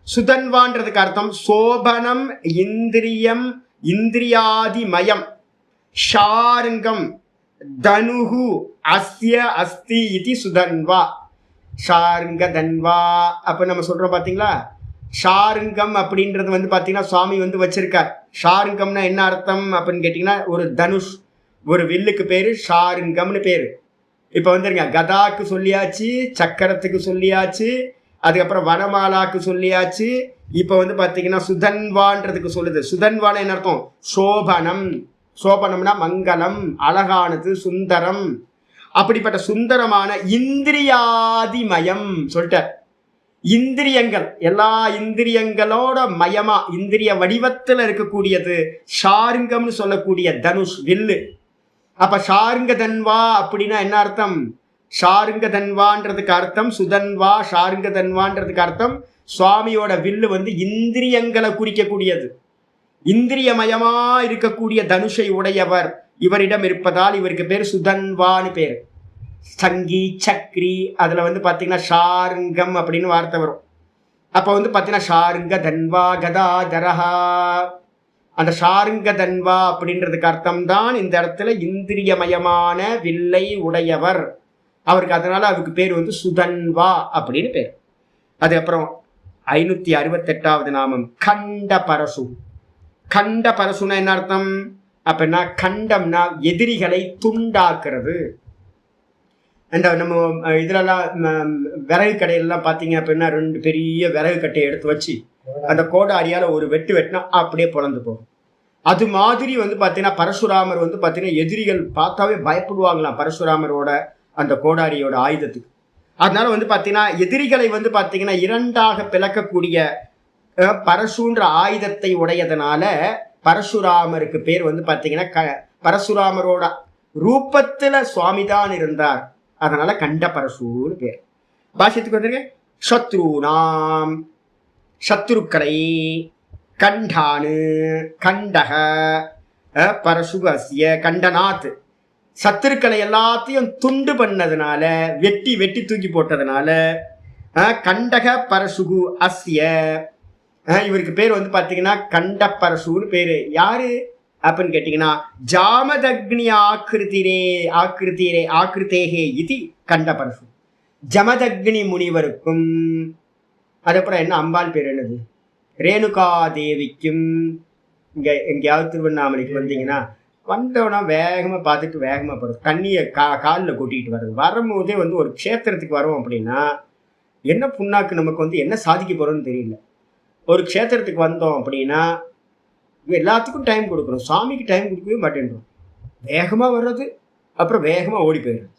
சுதன்வான்றதுக்கு அர்த்தம் சோபனம், இந்திரியம், இந்திரியாதிமயம், ஷாருங்கம், தனுகு, அஸ்ய அஸ்தி இது சுதன்வா. ஷாருங்க தன்வா அப்ப நம்ம சொல்றோம் பாத்தீங்களா. ஷாருங்கம் அப்படின்றது வந்து பாத்தீங்கன்னா சுவாமி வந்து வச்சிருக்கார். ஷாருங்கம்னா என்ன அர்த்தம் அப்படின்னு கேட்டீங்கன்னா ஒரு தனுஷ், ஒரு வில்லுக்கு பேரு ஷாருங்கம்னு பேரு. இப்ப வந்துருங்க கதாக்கு சொல்லியாச்சு, சக்கரத்துக்கு சொல்லியாச்சு, அதுக்கப்புறம் வனமாலாக்கு சொல்லியாச்சு. இப்ப வந்து பாத்தீங்கன்னா சுதன்வான்றதுக்கு சொல்லுது. சுதன்வான என்ன அர்த்தம்? சோபனம். சோபனம்னா மங்களம், அழகானது, சுந்தரம். அப்படிப்பட்ட சுந்தரமான இந்திரியாதிமயம் சொல்லிட்டார். இந்திரியங்கள் எல்லா இந்திரியங்களோட மயமா இந்திரிய வடிவத்துல இருக்கக்கூடியது ஷாருங்கம்னு சொல்லக்கூடிய தனுஷ் வில்லு. அப்ப ஷாருங்க தன்வா அப்படின்னா என்ன அர்த்தம்? ஷாருங்க தன்வான்றதுக்கு அர்த்தம் சுதன்வா. ஷாருங்க தன்வான்றதுக்கு அர்த்தம் சுவாமியோட வில்லு வந்து இந்திரியங்களை குறிக்கக்கூடியது. இந்திரியமயமா இருக்கக்கூடிய தனுஷை உடையவர் இவரிடம் இருப்பதால் இவருக்கு பேர் சுதன்வான்னு பேர். சங்கி சக்ரி, அதில் வந்து பார்த்தீங்கன்னா ஷாருங்கம் அப்படின்னு வார்த்தை வரும். அப்போ வந்து பார்த்தீங்கன்னா ஷாருங்க தன்வா கதாதரஹா, அந்த ஷாருங்க தன்வா அப்படின்றதுக்கு அர்த்தம் தான் இந்த இடத்துல இந்திரியமயமான வில்லை உடையவர் அவருக்கு. அதனால அவருக்கு பேர் வந்து சுதன்வா அப்படின்னு பேர். அதுக்கப்புறம் 568வது நாமம் கண்ட பரசு. கண்ட பரசுனா என்ன அர்த்தம் அப்படின்னா, கண்டம்னா எதிரிகளை துண்டாக்குறது. அந்த நம்ம இதுலலாம் விறகு கடையிலலாம் பார்த்தீங்க அப்படின்னா 2 பெரிய விறகு கட்டையை எடுத்து வச்சு அந்த கோடாரியால் ஒரு வெட்டு வெட்டினா அப்படியே பொழந்து போகும். அது மாதிரி வந்து பார்த்தீங்கன்னா பரசுராமர் வந்து பார்த்தீங்கன்னா எதிரிகள் பார்த்தாவே பயப்படுவாங்களாம் பரசுராமரோட அந்த கோடாரியோட ஆயுதத்துக்கு. அதனால வந்து பார்த்தீங்கன்னா எதிரிகளை வந்து பார்த்தீங்கன்னா 2ஆக பிளக்கக்கூடிய பரசுன்ற ஆயுதத்தை உடையதுனால பரசுராமருக்கு பேர் வந்து பார்த்தீங்கன்னா பரசுராமரோட ரூபத்தில் சுவாமி தான் இருந்தார், அதனால கண்ட பரசுன்னு பேர். பாஷ்யத்துக்கு வந்துருங்க. சத்ருநாம், சத்ருக்களை, கண்டானு, கண்டக, பரசுகசிய, கண்டநாத், சத்துருக்களை எல்லாத்தையும் துண்டு பண்ணதுனால, வெட்டி வெட்டி தூக்கி போட்டதுனால கண்டக பரசுகு அஸ்ய, இவருக்கு பேர் வந்து பார்த்தீங்கன்னா கண்ட பரசுன்னு பேரு. யாரு அப்படின்னு கேட்டீங்கன்னா ஜாமதக்னி ஆக்கிருத்தேகே இது கண்ட பரசு. ஜமதக்னி முனிவருக்கும், அதுக்கப்புறம் என்ன அம்பாள் பேர் என்னது, ரேணுகா தேவிக்கும். இங்கே எங்கேயாவது திருவண்ணாமலைக்கு வந்தீங்கன்னா வந்தோன்னா வேகமாக பார்த்துட்டு வேகமாக போகிறது, தண்ணியை காலில் கொட்டிட்டு வர்றது. வரும்போதே வந்து ஒரு க்ஷேத்திரத்துக்கு வரோம் அப்படின்னா என்ன புண்ணாக்கு நமக்கு வந்து என்ன சாதிக்க போகிறோன்னு தெரியல. ஒரு க்ஷேத்திரத்துக்கு வந்தோம் அப்படின்னா எல்லாத்துக்கும் டைம் கொடுக்குறோம், சாமிக்கு டைம் கொடுக்கவே மாட்டேன்றோம். வேகமாக வர்றது, அப்புறம் வேகமாக ஓடி போயிடுறது.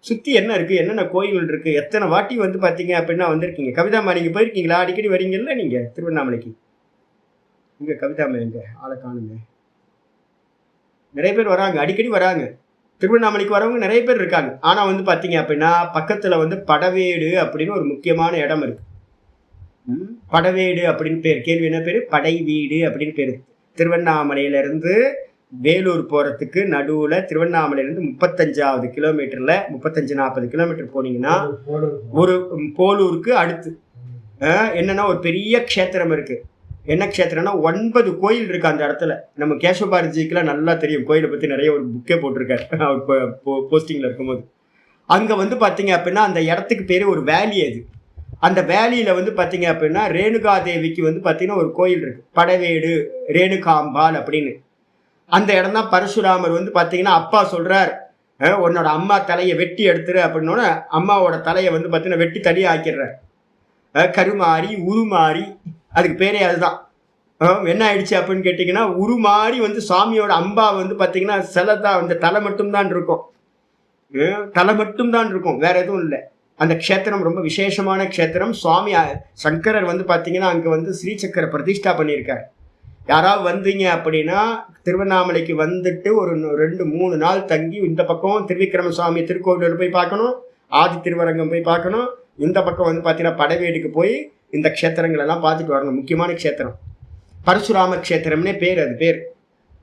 சுற்றி என்ன இருக்குது, என்னென்ன கோயில்கள் இருக்குது, எத்தனை வாட்டி வந்து பார்த்தீங்க அப்படின்னா வந்திருக்கீங்க. கவிதாமா நீங்கள் போயிருக்கீங்களா? அடிக்கடி வரீங்கல்ல நீங்கள் திருவண்ணாமலைக்கு. இங்கே கவிதாமா எங்க ஆளை காணுங்க. நிறைய பேர் வராங்க, அடிக்கடி வராங்க. திருவண்ணாமலைக்கு வரவங்க நிறைய பேர் இருக்காங்க. ஆனால் வந்து பார்த்தீங்க அப்படின்னா பக்கத்தில் வந்து படவேடு அப்படின்னு ஒரு முக்கியமான இடம் இருக்குது. படவேடு அப்படின்னு பேர். கேள்வி என்ன பேர்? படை வீடு அப்படின்னு பேர். திருவண்ணாமலையிலேருந்து வேலூர் போகிறதுக்கு நடுவில் திருவண்ணாமலையிலேருந்து 35வது கிலோமீட்டரில் 35-40 கிலோமீட்டர் போனீங்கன்னா ஒரு போலூருக்கு அடுத்து என்னன்னா ஒரு பெரிய க்ஷேத்திரம் இருக்குது. என்ன க்ஷேத்திரம்னா 9 கோயில் இருக்குது அந்த இடத்துல. நம்ம கேசவபாரதிஜிக்கெலாம் நல்லா தெரியும், கோயிலை பற்றி நிறைய ஒரு புக்கே போட்டிருக்காரு அவர் போஸ்டிங்கில் இருக்கும்போது. அங்கே வந்து பார்த்தீங்க அப்படின்னா அந்த இடத்துக்கு பேர் ஒரு வேலி. அது அந்த வேலியில் வந்து பார்த்தீங்க அப்படின்னா ரேணுகா தேவிக்கு வந்து பார்த்தீங்கன்னா ஒரு கோயில் இருக்குது, படவேடு ரேணுகாம்பாள் அப்படின்னு. அந்த இடம் தான் பரசுராமர் வந்து பார்த்தீங்கன்னா அப்பா சொல்கிறார், உன்னோட அம்மா தலையை வெட்டி எடுத்துரு அப்படின்னோடனே அம்மாவோட தலையை வந்து பார்த்தீங்கன்னா வெட்டி தனியாக ஆக்கிடுறார். கருமாறி உருமாறி, அதுக்கு பேரே அதுதான். என்ன ஆயிடுச்சு அப்படின்னு கேட்டிங்கன்னா உருமாறி வந்து சாமியோட அம்பா வந்து பார்த்தீங்கன்னா சிலை தான், அந்த தலை மட்டும்தான் இருக்கும், தலை மட்டும்தான் இருக்கும், வேற எதுவும் இல்லை. அந்த க்ஷேத்திரம் ரொம்ப விசேஷமான க்ஷேத்திரம். சுவாமி சங்கரர் வந்து பார்த்தீங்கன்னா அங்கே வந்து ஸ்ரீசக்கரை பிரதிஷ்டா பண்ணியிருக்கார். யாராவது வந்தீங்க அப்படின்னா திருவண்ணாமலைக்கு வந்துட்டு ஒரு 2-3 நாள் தங்கி இந்த பக்கம் திருவிக்கிரம சுவாமி திருக்கோவிலூர் போய் பார்க்கணும், ஆதி திருவரங்கம் போய் பார்க்கணும், இந்த பக்கம் வந்து பார்த்தீங்கன்னா படவேடுக்கு போய் இந்த க்ஷேத்திரங்கள் எல்லாம் பார்த்துட்டு வரணும். முக்கியமான க்ஷேத்திரம் பரசுராம க்ஷேத்திரம்னே பேர், அது பேர்.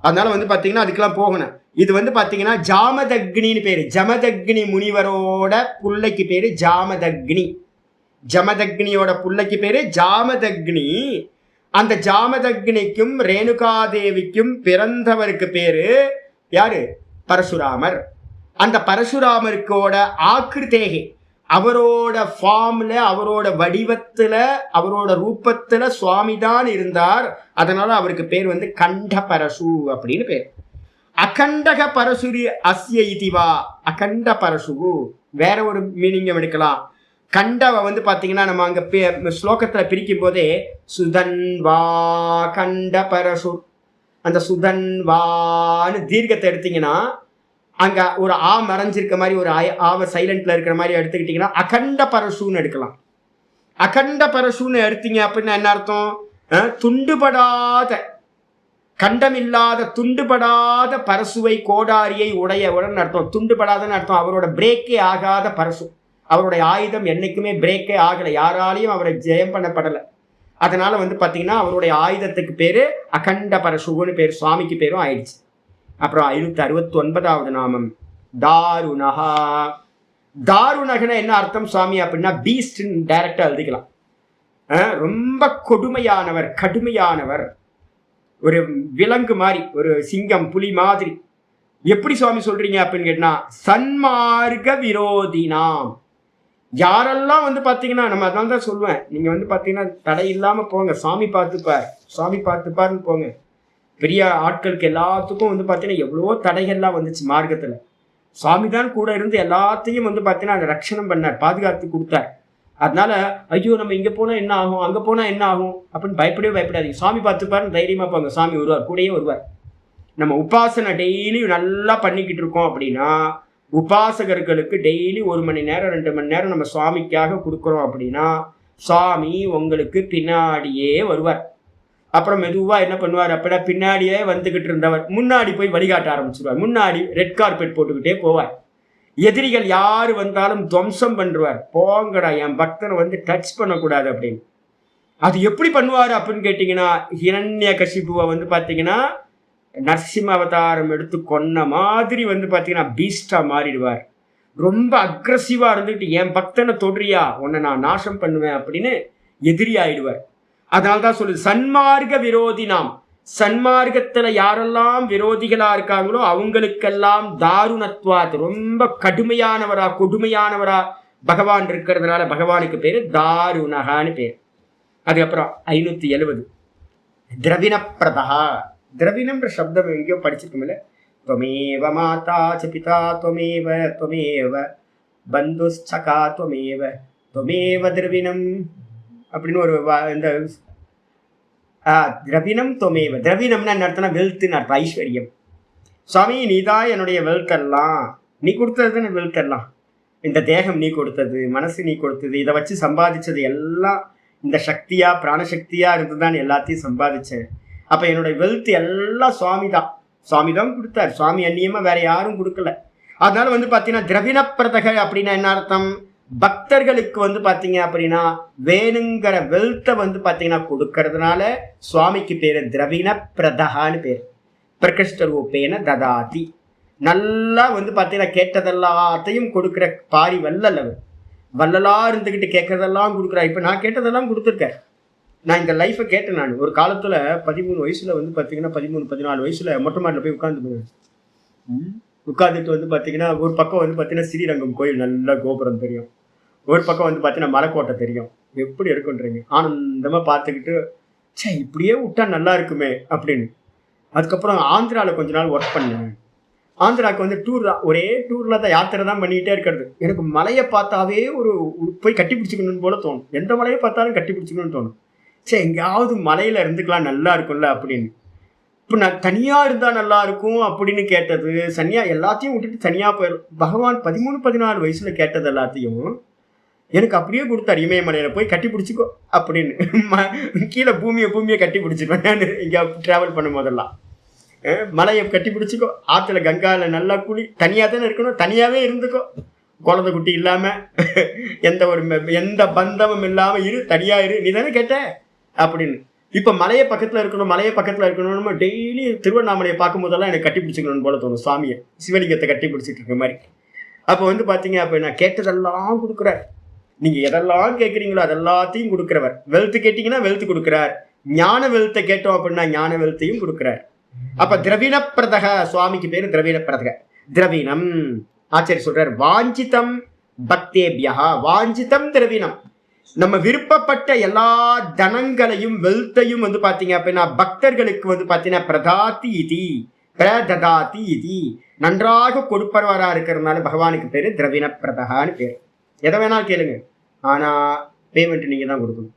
அதனால வந்து பார்த்தீங்கன்னா அதுக்கெல்லாம் போகணும். இது வந்து பார்த்தீங்கன்னா ஜாமதக்னின்னு பேர். ஜமதக்னி முனிவரோட புள்ளைக்கு பேர் ஜாமதக்னி. ஜமதக்னியோட புள்ளைக்கு பேர் ஜாமதக்னி. அந்த ஜாமதக்னிக்கும் ரேணுகாதேவிக்கும் பிறந்தவருக்கு பேரு யாரு? பரசுராமர். அந்த பரசுராமருக்கோட ஆக்கிருத்தேகே, அவரோட ஃபார்ம்ல, அவரோட வடிவத்துல, அவரோட ரூபத்துல சுவாமி தான் இருந்தார். அதனால அவருக்கு பேர் வந்து கண்ட பரசு அப்படின்னு பேர். அகண்டக பரசுரி அஸ்ய இதிவா, அகண்ட பரசு வேற ஒரு மீனிங் எடுக்கலாம். கண்டவை வந்து பார்த்தீங்கன்னா நம்ம அங்கே ஸ்லோகத்தில் பிரிக்கும் போதே சுதன்வா கண்ட பரசு, அந்த சுதன்வான்னு தீர்க்கத்தை எடுத்தீங்கன்னா அங்கே ஒரு ஆ மறைஞ்சிருக்க மாதிரி, ஒரு ஆவ சைலண்ட்ல இருக்கிற மாதிரி எடுத்துக்கிட்டிங்கன்னா அகண்ட பரசுன்னு எடுக்கலாம். அகண்ட பரசுன்னு எடுத்தீங்க அப்படின்னா என்ன அர்த்தம்? துண்டுபடாத, கண்டமில்லாத துண்டுபடாத பரசுவை கோடாரியை உடையவுடன் அர்த்தம். துண்டுபடாதன்னு அர்த்தம் அவரோட பிரேக்கே ஆகாத பரசு. அவருடைய ஆயுதம் என்னைக்குமே பிரேக்கே ஆகலை, யாராலையும் அவரை ஜெயம் பண்ணப்படலை. அதனால வந்து பார்த்தீங்கன்னா அவருடைய ஆயுதத்துக்கு பேரு அகண்ட பரசுன்னு பேர், சுவாமிக்கு பேரும் ஆயிடுச்சு. அப்புறம் 569வது நாமம் தாருணஹா. தாருணகன என்ன அர்த்தம் சுவாமி அப்படின்னா பீஸ்ட் டைரக்டா எழுதிக்கலாம். ரொம்ப கொடுமையானவர், கடுமையானவர், ஒரு விலங்கு மாதிரி, ஒரு சிங்கம் புலி மாதிரி. எப்படி சுவாமி சொல்றீங்க அப்படின்னு கேட்டா சன்மார்க்க விரோதினாம். யாரெல்லாம் வந்து பாத்தீங்கன்னா நம்ம அதான் தான் சொல்லுவேன், நீங்க வந்து பாத்தீங்கன்னா தடை இல்லாம போங்க, சாமி பார்த்துப்பார், சாமி பார்த்துப்பாருன்னு போங்க. பெரிய ஆட்களுக்கு எல்லாத்துக்கும் வந்து பாத்தீங்கன்னா எவ்வளவோ தடைகள்லாம் வந்துச்சு மார்க்கத்துல. சுவாமி தான் கூட இருந்து எல்லாத்தையும் வந்து பாத்தீங்கன்னா அந்த ரட்சணம் பண்ணார், பாதுகாத்து கொடுத்தார். அதனால ஐயோ நம்ம இங்க போனா என்ன ஆகும், அங்க போனா என்ன ஆகும் அப்படின்னு பயப்படாதீங்க. சாமி பார்த்துப்பாருன்னு தைரியமா போங்க, சாமி வருவார், கூடயே வருவார். நம்ம உபாசனை டெய்லி நல்லா பண்ணிக்கிட்டு இருக்கோம் அப்படின்னா, உபாசகர்களுக்கு டெய்லி 1 மணி நேரம் 2 மணி நேரம் நம்ம சுவாமிக்காக கொடுக்குறோம் அப்படின்னா, சுவாமி உங்களுக்கு பின்னாடியே வருவார். அப்புறம் மெதுவா என்ன பண்ணுவார் அப்படின்னா, பின்னாடியே வந்துகிட்டு இருந்தவர் முன்னாடி போய் வழிகாட்ட ஆரம்பிச்சிருவார். முன்னாடி ரெட் கார்பெட் போட்டுக்கிட்டே போவார். எதிரிகள் யாரு வந்தாலும் துவம்சம் பண்ணுவார். போங்கடா, என் பக்தனை வந்து டச் பண்ணக்கூடாது அப்படின்னு. அது எப்படி பண்ணுவார் அப்படின்னு கேட்டீங்கன்னா, ஹிரண்யகசிபுவை வந்து பாத்தீங்கன்னா நரசிம்ம அவதாரம் எடுத்து கொன்ன மாதிரி வந்து பாத்தீங்கன்னா பீஸ்டா மாறிடுவார். ரொம்ப அக்ரஸிவா இருந்துட்டு என் பக்தனை தொடுறியா, உன்னை நான் நாசம் பண்ணுவேன் அப்படின்னு எதிரி ஆயிடுவார். அதனால்தான் சொல்லுது சன்மார்க்க விரோதி. நாம் சன்மார்க்கத்துல யாரெல்லாம் விரோதிகளா இருக்காங்களோ அவங்களுக்கெல்லாம் தாருணத்வாத், ரொம்ப கடுமையானவரா கொடுமையானவரா பகவான் இருக்கிறதுனால பகவானுக்கு பேரு தாருணகான்னு பேர். அதுக்கப்புறம் 570 திரவிணப்பிரதா. திரவிணம்ன்ற சப்தம் எங்கேயோ படிச்சிருக்கோம்ல. त्वमेव माता च पिता त्वमेव त्वमेव बन्धुश्चका त्वमेव त्वमेव द्रविणம் அப்படின்னு ஒரு இந்த திரவிணம் त्वमेव. திரவிணம்னா என்ன அர்த்தம்னா வெல்த்னு அர்த்தம், ஐஸ்வர்யம். சுவாமி நீதான் என்னுடைய வெல்த் எல்லாம், நீ கொடுத்ததுன்னு வெல்த் எல்லாம். இந்த தேகம் நீ கொடுத்தது, மனசு நீ கொடுத்தது, இதை வச்சு சம்பாதிச்சது எல்லாம் இந்த சக்தியா பிராணசக்தியா இருந்துதான் எல்லாத்தையும் சம்பாதிச்சேன். அப்ப என்னுடைய வெல்த் எல்லாம் சுவாமி தான், சுவாமி தான் கொடுத்தார். சுவாமி அந்நியமா வேற யாரும் கொடுக்கல. அதனால வந்து பாத்தீங்கன்னா திரவிணப்பிரதக அப்படின்னா என்ன அர்த்தம், பக்தர்களுக்கு வந்து பாத்தீங்க அப்படின்னா வேணுங்கிற வெல்த்தை வந்து பாத்தீங்கன்னா கொடுக்கறதுனால சுவாமிக்கு பேரு திரவிண பிரதகான்னு பேர். பிரகிருஷ்ட ரூபேன ததாதி. நல்லா வந்து பாத்தீங்கன்னா கேட்டதெல்லாத்தையும் கொடுக்குற பாரி வல்லல் அவர். வல்லலா இருந்துகிட்டு கேட்கறதெல்லாம் கொடுக்குறா. இப்ப நான் கேட்டதெல்லாம் கொடுத்துருக்கேன். நான் இந்த லைஃபை கேட்டேன். நான் ஒரு காலத்துல 13 வயசுல வந்து பாத்தீங்கன்னா 13-14 வயசுல மொட்டை மாடியில் போய் உட்காந்துட்டு வந்து பாத்தீங்கன்னா ஒரு பக்கம் வந்து பாத்தீங்கன்னா ஸ்ரீரங்கம் கோயில் நல்ல கோபுரம் தெரியும், ஒரு பக்கம் வந்து பாத்தீங்கன்னா மலைக்கோட்டை தெரியும். எப்படி இருக்குன்றீங்க, ஆனந்தமா பார்த்துக்கிட்டு சே இப்படியே விட்டா நல்லா இருக்குமே அப்படின்னு. அதுக்கப்புறம் ஆந்திராவில் கொஞ்ச நாள் ஒர்க் பண்ணேன். ஆந்திராவுக்கு வந்து டூர் தான், ஒரே டூர்ல தான், யாத்திரை தான் பண்ணிக்கிட்டே இருக்கிறது. எனக்கு மலையை பார்த்தாவே ஒரு போய் கட்டி பிடிச்சிக்கணும்னு போல தோணும். எந்த மலையை பார்த்தாலும் கட்டி பிடிச்சிக்கணும்னு தோணும். சரி எங்கேயாவது மலையில இருந்துக்கலாம் நல்லா இருக்கும்ல அப்படின்னு. இப்போ நான் தனியா இருந்தா நல்லா இருக்கும் அப்படின்னு கேட்டது, தனியா எல்லாத்தையும் விட்டுட்டு தனியா போயிடும். பகவான் 13-14 வயசுல கேட்டது எல்லாத்தையும் எனக்கு அப்படியே கொடுத்தாரு. இமயமலையில போய் கட்டி பிடிச்சிக்கோ அப்படின்னு. கீழே பூமியை கட்டி பிடிச்சிருவேன் இங்க டிராவல் பண்ணும் போதெல்லாம். மலையை கட்டி பிடிச்சிக்கோ, ஆத்துல கங்கால நல்லா குளி, தனியா தானே இருக்கணும், தனியாவே இருந்துக்கோ, குழந்தை குட்டி இல்லாம எந்த பந்தமும் இல்லாம இரு, தனியா இரு, நீ தானே கேட்ட அப்படின்னு. இப்ப மலையை பக்கத்துல இருக்கணும்னு டெய்லி திருவண்ணாமலையை பார்க்கும் போதெல்லாம் எனக்கு கட்டி பிடிச்சிக்கணும்னு போல தோணும். சுவாமியை சிவலிங்கத்தை கட்டி பிடிச்சிட்டு இருக்க மாதிரி. அப்ப வந்து பாத்தீங்க, அப்ப நான் கேட்டதெல்லாம் கொடுக்குறார். நீங்க எதெல்லாம் கேட்குறீங்களோ அதெல்லாத்தையும் கொடுக்குறவர். வெல்த் கேட்டீங்கன்னா வெல்த் கொடுக்குறார், ஞான வெல்த்தை கேட்டோம் அப்படின்னா ஞான வெல்த்தையும் கொடுக்குறார். அப்ப திரவிண பிரதக, சுவாமிக்கு பேரு திரவிண பிரதக. திரவிணம் ஆச்சாரிய சொல்றார், வாஞ்சிதம் பக்தேபியா, வாஞ்சிதம் திரவிணம். நம்ம விருப்பப்பட்ட எல்லா தனங்களையும் வெல்த்தையும் வந்து பாத்தீங்க அப்படின்னா பக்தர்களுக்கு வந்து பாத்தீங்கன்னா பிரதாதி இதி, பிரததாதி இதி, நன்றாக கொடுப்பவரா இருக்கிறதுனால பகவானுக்கு பேரு திரவிண பிரதகான்னு பேரு. எதை வேணாலும் கேளுங்க, ஆனா பேமெண்ட் நீங்க தான் கொடுக்கணும்.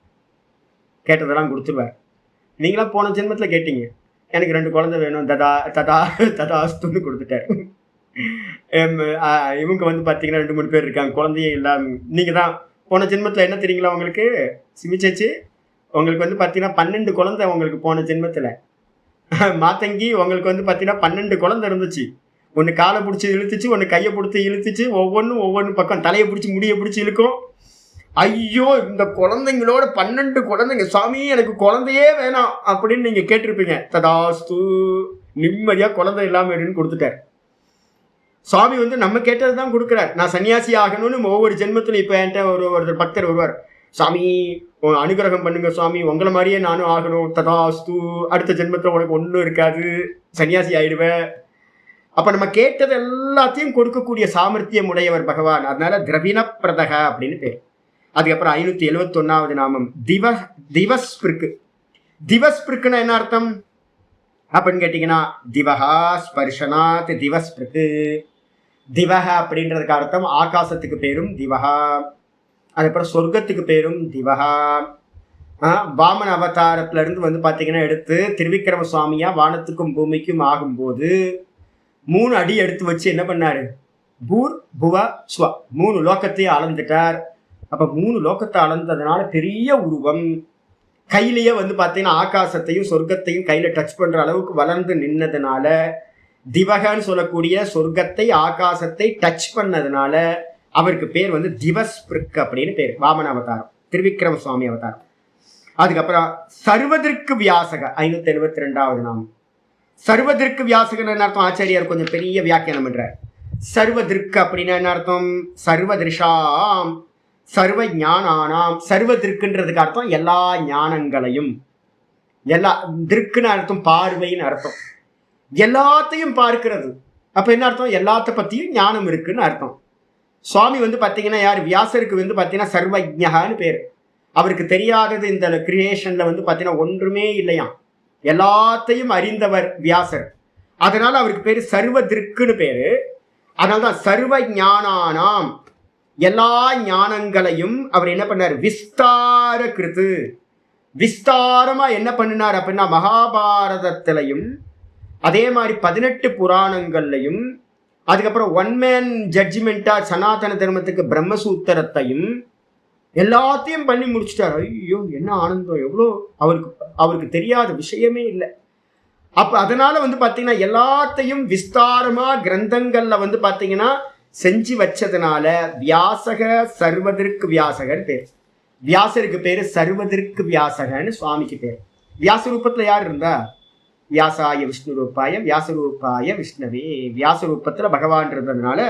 கேட்டதெல்லாம் கொடுத்துருவார். நீங்களாம் போன ஜென்மத்துல கேட்டீங்க, எனக்கு 2 குழந்தை வேணும், ததாஸ்துன்னு கொடுத்துட்டாரு. இவங்க வந்து பாத்தீங்கன்னா 2-3 பேர் இருக்காங்க, குழந்தையே இல்லாம. நீங்க தான் போன ஜென்மத்துல என்ன தெரியுங்களா உங்களுக்கு சிமிச்சேச்சு, உங்களுக்கு வந்து பாத்தீங்கன்னா 12 குழந்தை உங்களுக்கு போன ஜென்மத்துல. மாத்தங்கி உங்களுக்கு வந்து பாத்தீங்கன்னா 12 குழந்தை இருந்துச்சு. ஒன்னு காலை பிடிச்சி இழுத்துச்சு, ஒன்னு கையை பிடிச்சி இழுத்துச்சு, ஒவ்வொன்னு பக்கம் தலையை பிடிச்சி முடியை பிடிச்சி இழுக்கும். ஐயோ இந்த குழந்தைங்களோட 12 குழந்தைங்க, சுவாமி எனக்கு குழந்தையே வேணாம் அப்படின்னு நீங்க கேட்டிருப்பீங்க. ததாஸ்து, நிம்மதியா குழந்தை இல்லாம இருன்னு கொடுத்துட்டார். சுவாமி வந்து நம்ம கேட்டது தான் கொடுக்குறார். நான் சன்னியாசி ஆகணும்னு ஒவ்வொரு ஜென்மத்திலும் இப்போ என்கிட்ட ஒருத்தர் பக்தர் வருவார், சுவாமி அனுகிரகம் பண்ணுங்க சுவாமி, உங்களை மாதிரியே நானும் ஆகணும், ததாஸ்து, அடுத்த ஜென்மத்தில் உனக்கு ஒன்றும் இருக்காது, சன்னியாசி ஆயிடுவேன். அப்போ நம்ம கேட்டது எல்லாத்தையும் கொடுக்கக்கூடிய சாமர்த்தியம் உடையவர் பகவான். அதனால திரவிண பிரதக அப்படின்னு பேர். அதுக்கப்புறம் 571வது நாமம் திவஸ்பிருக்கு. திவஸ்பிருக்குன்னா என்ன அர்த்தம் அப்படின்னு கேட்டீங்கன்னா, திவஹா ஸ்பர்ஷனாத் திவஸ்பிருக்கு. திவஹ அப்படின்றதுக்கு அர்த்தம் ஆகாசத்துக்கு பேரும் திவஹா, அதுக்கப்புறம் சொர்க்கத்துக்கு பேரும் திவஹா. வாமன அவதாரத்துல இருந்து வந்து பாத்தீங்கன்னா எடுத்து திருவிக்கிரம சுவாமியா வானத்துக்கும் பூமிக்கும் ஆகும்போது 3 அடி எடுத்து வச்சு என்ன பண்ணாரு, பூர் புவ ஸ்வ 3 லோகத்தையும் அளந்துட்டார். அப்ப 3 லோகத்தை அளந்ததுனால பெரிய உருவம், கையிலேயே வந்து பார்த்தீங்கன்னா ஆகாசத்தையும் சொர்க்கத்தையும் கையில டச் பண்ற அளவுக்கு வளர்ந்து நின்னதுனால, திவகன்னு சொல்லக்கூடிய சொர்க்கத்தை ஆகாசத்தை டச் பண்ணதுனால அவருக்கு பேர் வந்து திவஸ்பிருக் அப்படின்னு பேர். வாமன அவதாரம், திருவிக்கிரம சுவாமி அவதாரம். அதுக்கப்புறம் சர்வதிற்கு வியாசக 572வது நாமம். சர்வதிற்கு வியாசகன் என்ன அர்த்தம், ஆச்சாரியார் கொஞ்சம் பெரிய வியாக்கியானம் பண்றார். சர்வதிற்கு அப்படின்னா என்ன அர்த்தம், சர்வதிருஷாம் சர்வ ஞானானாம். சர்வதிற்குன்றதுக்கு அர்த்தம் எல்லா ஞானங்களையும், எல்லா திருக்குன்னு அர்த்தம் பார்வைன்னு அர்த்தம், எல்லாத்தையும் பார்க்கிறது. அப்ப என்ன அர்த்தம், எல்லாத்த பத்தியும் ஞானம் இருக்குன்னு அர்த்தம். சுவாமி வந்து பாத்தீங்கன்னா யார், வியாசருக்கு வந்து பாத்தீங்கன்னா சர்வஜ்ஞகான்னு பேர். அவருக்கு தெரியாதது இந்த கிரியேஷன்ல வந்து பாத்தீங்கன்னா ஒன்றுமே இல்லையாம், எல்லாத்தையும் அறிந்தவர் வியாசர். அதனால அவருக்கு பேரு சர்வதிற்குன்னு பேரு. அதனால்தான் சர்வ ஞானானாம், எல்லா ஞானங்களையும் அவர் என்ன பண்ணார், விஸ்தார கிருத்து, விஸ்தாரமா என்ன பண்ணினார் அப்படின்னா மகாபாரதத்திலையும் அதே மாதிரி 18 புராணங்கள்லையும், அதுக்கப்புறம் ஒன் மேன் ஜட்ஜ்மெண்டா சனாதன தர்மத்துக்கு பிரம்மசூத்திரத்தையும் எல்லாத்தையும் பண்ணி முடிச்சுட்டார். ஐயோ என்ன ஆனந்தம், எவ்வளோ அவருக்கு தெரியாத விஷயமே இல்லை. அப்ப அதனால வந்து பாத்தீங்கன்னா எல்லாத்தையும் விஸ்தாரமா கிரந்தங்கள்ல வந்து பாத்தீங்கன்னா செஞ்சு வச்சதுனால வியாசக சர்வதிற்கு வியாசகர் பேர். வியாசருக்கு பேரு சர்வதிற்கு வியாசகன்னு சுவாமிக்கு பேர். வியாச ரூபத்துல யார் இருந்தா, வியாசாய விஷ்ணு ரூபாய வியாசரூபாய விஷ்ணவே, வியாச ரூபத்துல பகவான் இருந்ததுனால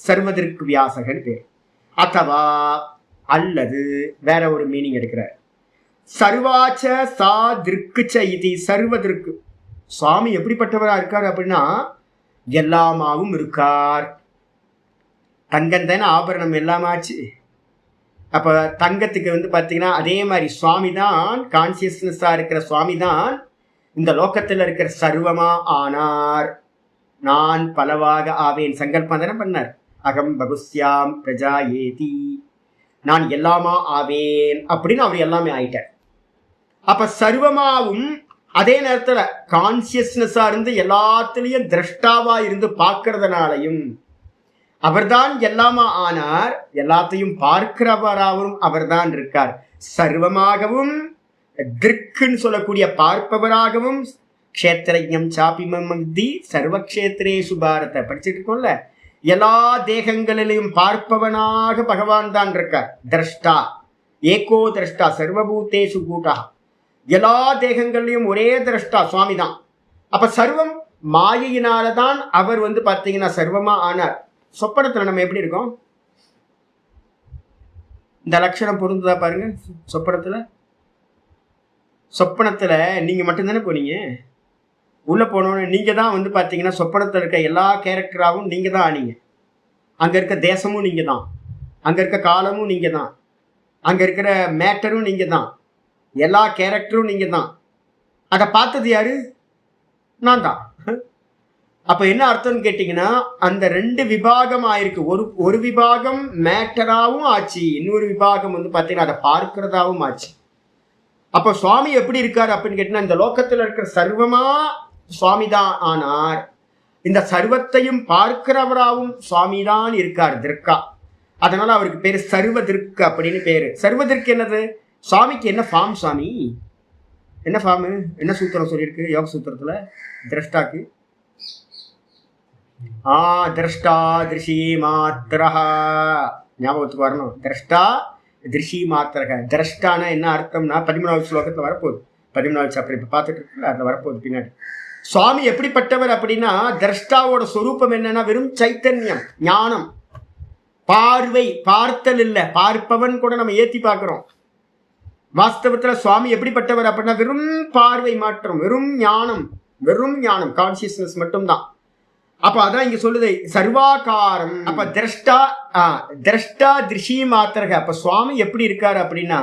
சர்வதிற்கு வியாசகன் பேர். அத்தவா அல்லது வேற ஒரு மீனிங் எடுக்கிறார், சர்வாச்ச சா திருக்குச்ச இது. சர்வதிற்கு சுவாமி எப்படிப்பட்டவரா இருக்கார் அப்படின்னா எல்லாமாவும் இருக்கார். தங்கம் தானே ஆபரணம் எல்லாமாச்சு. அப்ப தங்கத்துக்கு வந்து பாத்தீங்கன்னா அதே மாதிரி சுவாமி தான், கான்சியஸ்னஸா இருக்கிற சுவாமி தான் இந்த லோகத்தில் இருக்கிற சர்வமா ஆனார். நான் பலவாக ஆவேன் சங்கல்பம் தானே பண்ணார். அகம் பகுஸ்யாம் பிரஜா ஏதி, நான் எல்லாமா ஆவேன் அப்படின்னு அவர் எல்லாமே ஆயிட்டார். அப்ப சர்வமாவும் அதே நேரத்துல கான்சியஸ்னஸா இருந்து எல்லாத்துலயும் திரஷ்டாவா இருந்து பார்க்கறதுனாலையும் அவர்தான் எல்லாமா ஆனார். எல்லாத்தையும் பார்க்கிறவராகவும் அவர்தான் இருக்கார். சர்வமாகவும் திருக்குன்னு சொல்லக்கூடிய பார்ப்பவராகவும், க்ஷேத்திரஜம் சாபிமதி சர்வக்ஷேத்திரேஷு பாரத படிச்சுட்டு இருக்கோம்ல, எல்லா தேகங்களிலையும் பார்ப்பவனாக பகவான் தான் இருக்கார். திரஷ்டா ஏகோ திரஷ்டா சர்வபூதேஷு கூட்டா, எல்லா தேகங்கள்லையும் ஒரே திரஷ்டா சுவாமி தான். அப்ப சர்வம் மாயையினாலதான் அவர் வந்து பாத்தீங்கன்னா சர்வமா ஆனார். சொப்பனத்துல நம்ம எப்படி இருக்கோம், இந்த லட்சணம் பொருந்துதா பாருங்க. சொப்பனத்துல நீங்க மட்டும்தானே போனீங்க, உள்ள போனோன்னு நீங்க தான் வந்து பாத்தீங்கன்னா சொப்பனத்துல இருக்க எல்லா கேரக்டராகவும் நீங்க தான் ஆனீங்க. அங்க இருக்க தேசமும் நீங்க தான், அங்க இருக்க காலமும் நீங்க தான், அங்க இருக்கிற மேட்டரும் நீங்க தான், எல்லா கேரக்டரும் நீங்க தான். அதை பார்த்தது யாரு, நான் தான். அப்ப என்ன அர்த்தம்னு கேட்டீங்கன்னா அந்த 2 விபாகம் ஆயிருக்கு. ஒரு விபாகம் மேட்டராகவும் ஆச்சு, இன்னொரு விபாகம் வந்து பாத்தீங்கன்னா அதை பார்க்கிறதாவும் ஆச்சு. அப்ப சுவாமி எப்படி இருக்காரு அப்படின்னு கேட்டீங்கன்னா இந்த லோகத்துல இருக்கிற சர்வமா சுவாமி தான் ஆனார். இந்த சர்வத்தையும் பார்க்கிறவராகவும் சுவாமி தான் இருக்கார், திருக்கா. அதனால அவருக்கு பேரு சர்வ திருக்கு அப்படின்னு பேரு. சர்வ திருக்கு என்னது, சுவாமிக்கு என்ன ஃபார்ம், சுவாமி என்ன ஃபார்ம், என்ன சூத்திரம் சொல்லியிருக்கு யோக சூத்திரத்துல திரஷ்டாக்கு, திரஷ்டா திருஷி மாத்திரஹா, ஞாபகத்துக்கு வரணும். திரஷ்டா திருஷி மாத்திரக. திரஷ்டான என்ன அர்த்தம்னா 13வது ஸ்லோகத்துல வரப்போகுது, 13வது சாப்டர் இப்ப பார்த்துட்டு இருக்குல்ல, அதுல வரப்போகுது பின்னாடி. சுவாமி எப்படிப்பட்டவர் அப்படின்னா, திரஷ்டாவோட சொரூபம் என்னன்னா வெறும் சைத்தன்யம், ஞானம், பார்வை, பார்த்தல் இல்ல, பார்ப்பவன் கூட நம்ம ஏத்தி பார்க்கிறோம். வாஸ்தவத்துல சுவாமி எப்படிப்பட்டவர் அப்படின்னா வெறும் பார்வை மாற்றம், வெறும் ஞானம், வெறும் ஞானம், கான்சியஸ்னஸ் மட்டும்தான். அப்ப அதான் இங்க சொல்லுது சர்வாகாரம். அப்ப திரஷ்டா திருஷி மாத்திரக. அப்ப சுவாமி எப்படி இருக்காரு அப்படின்னா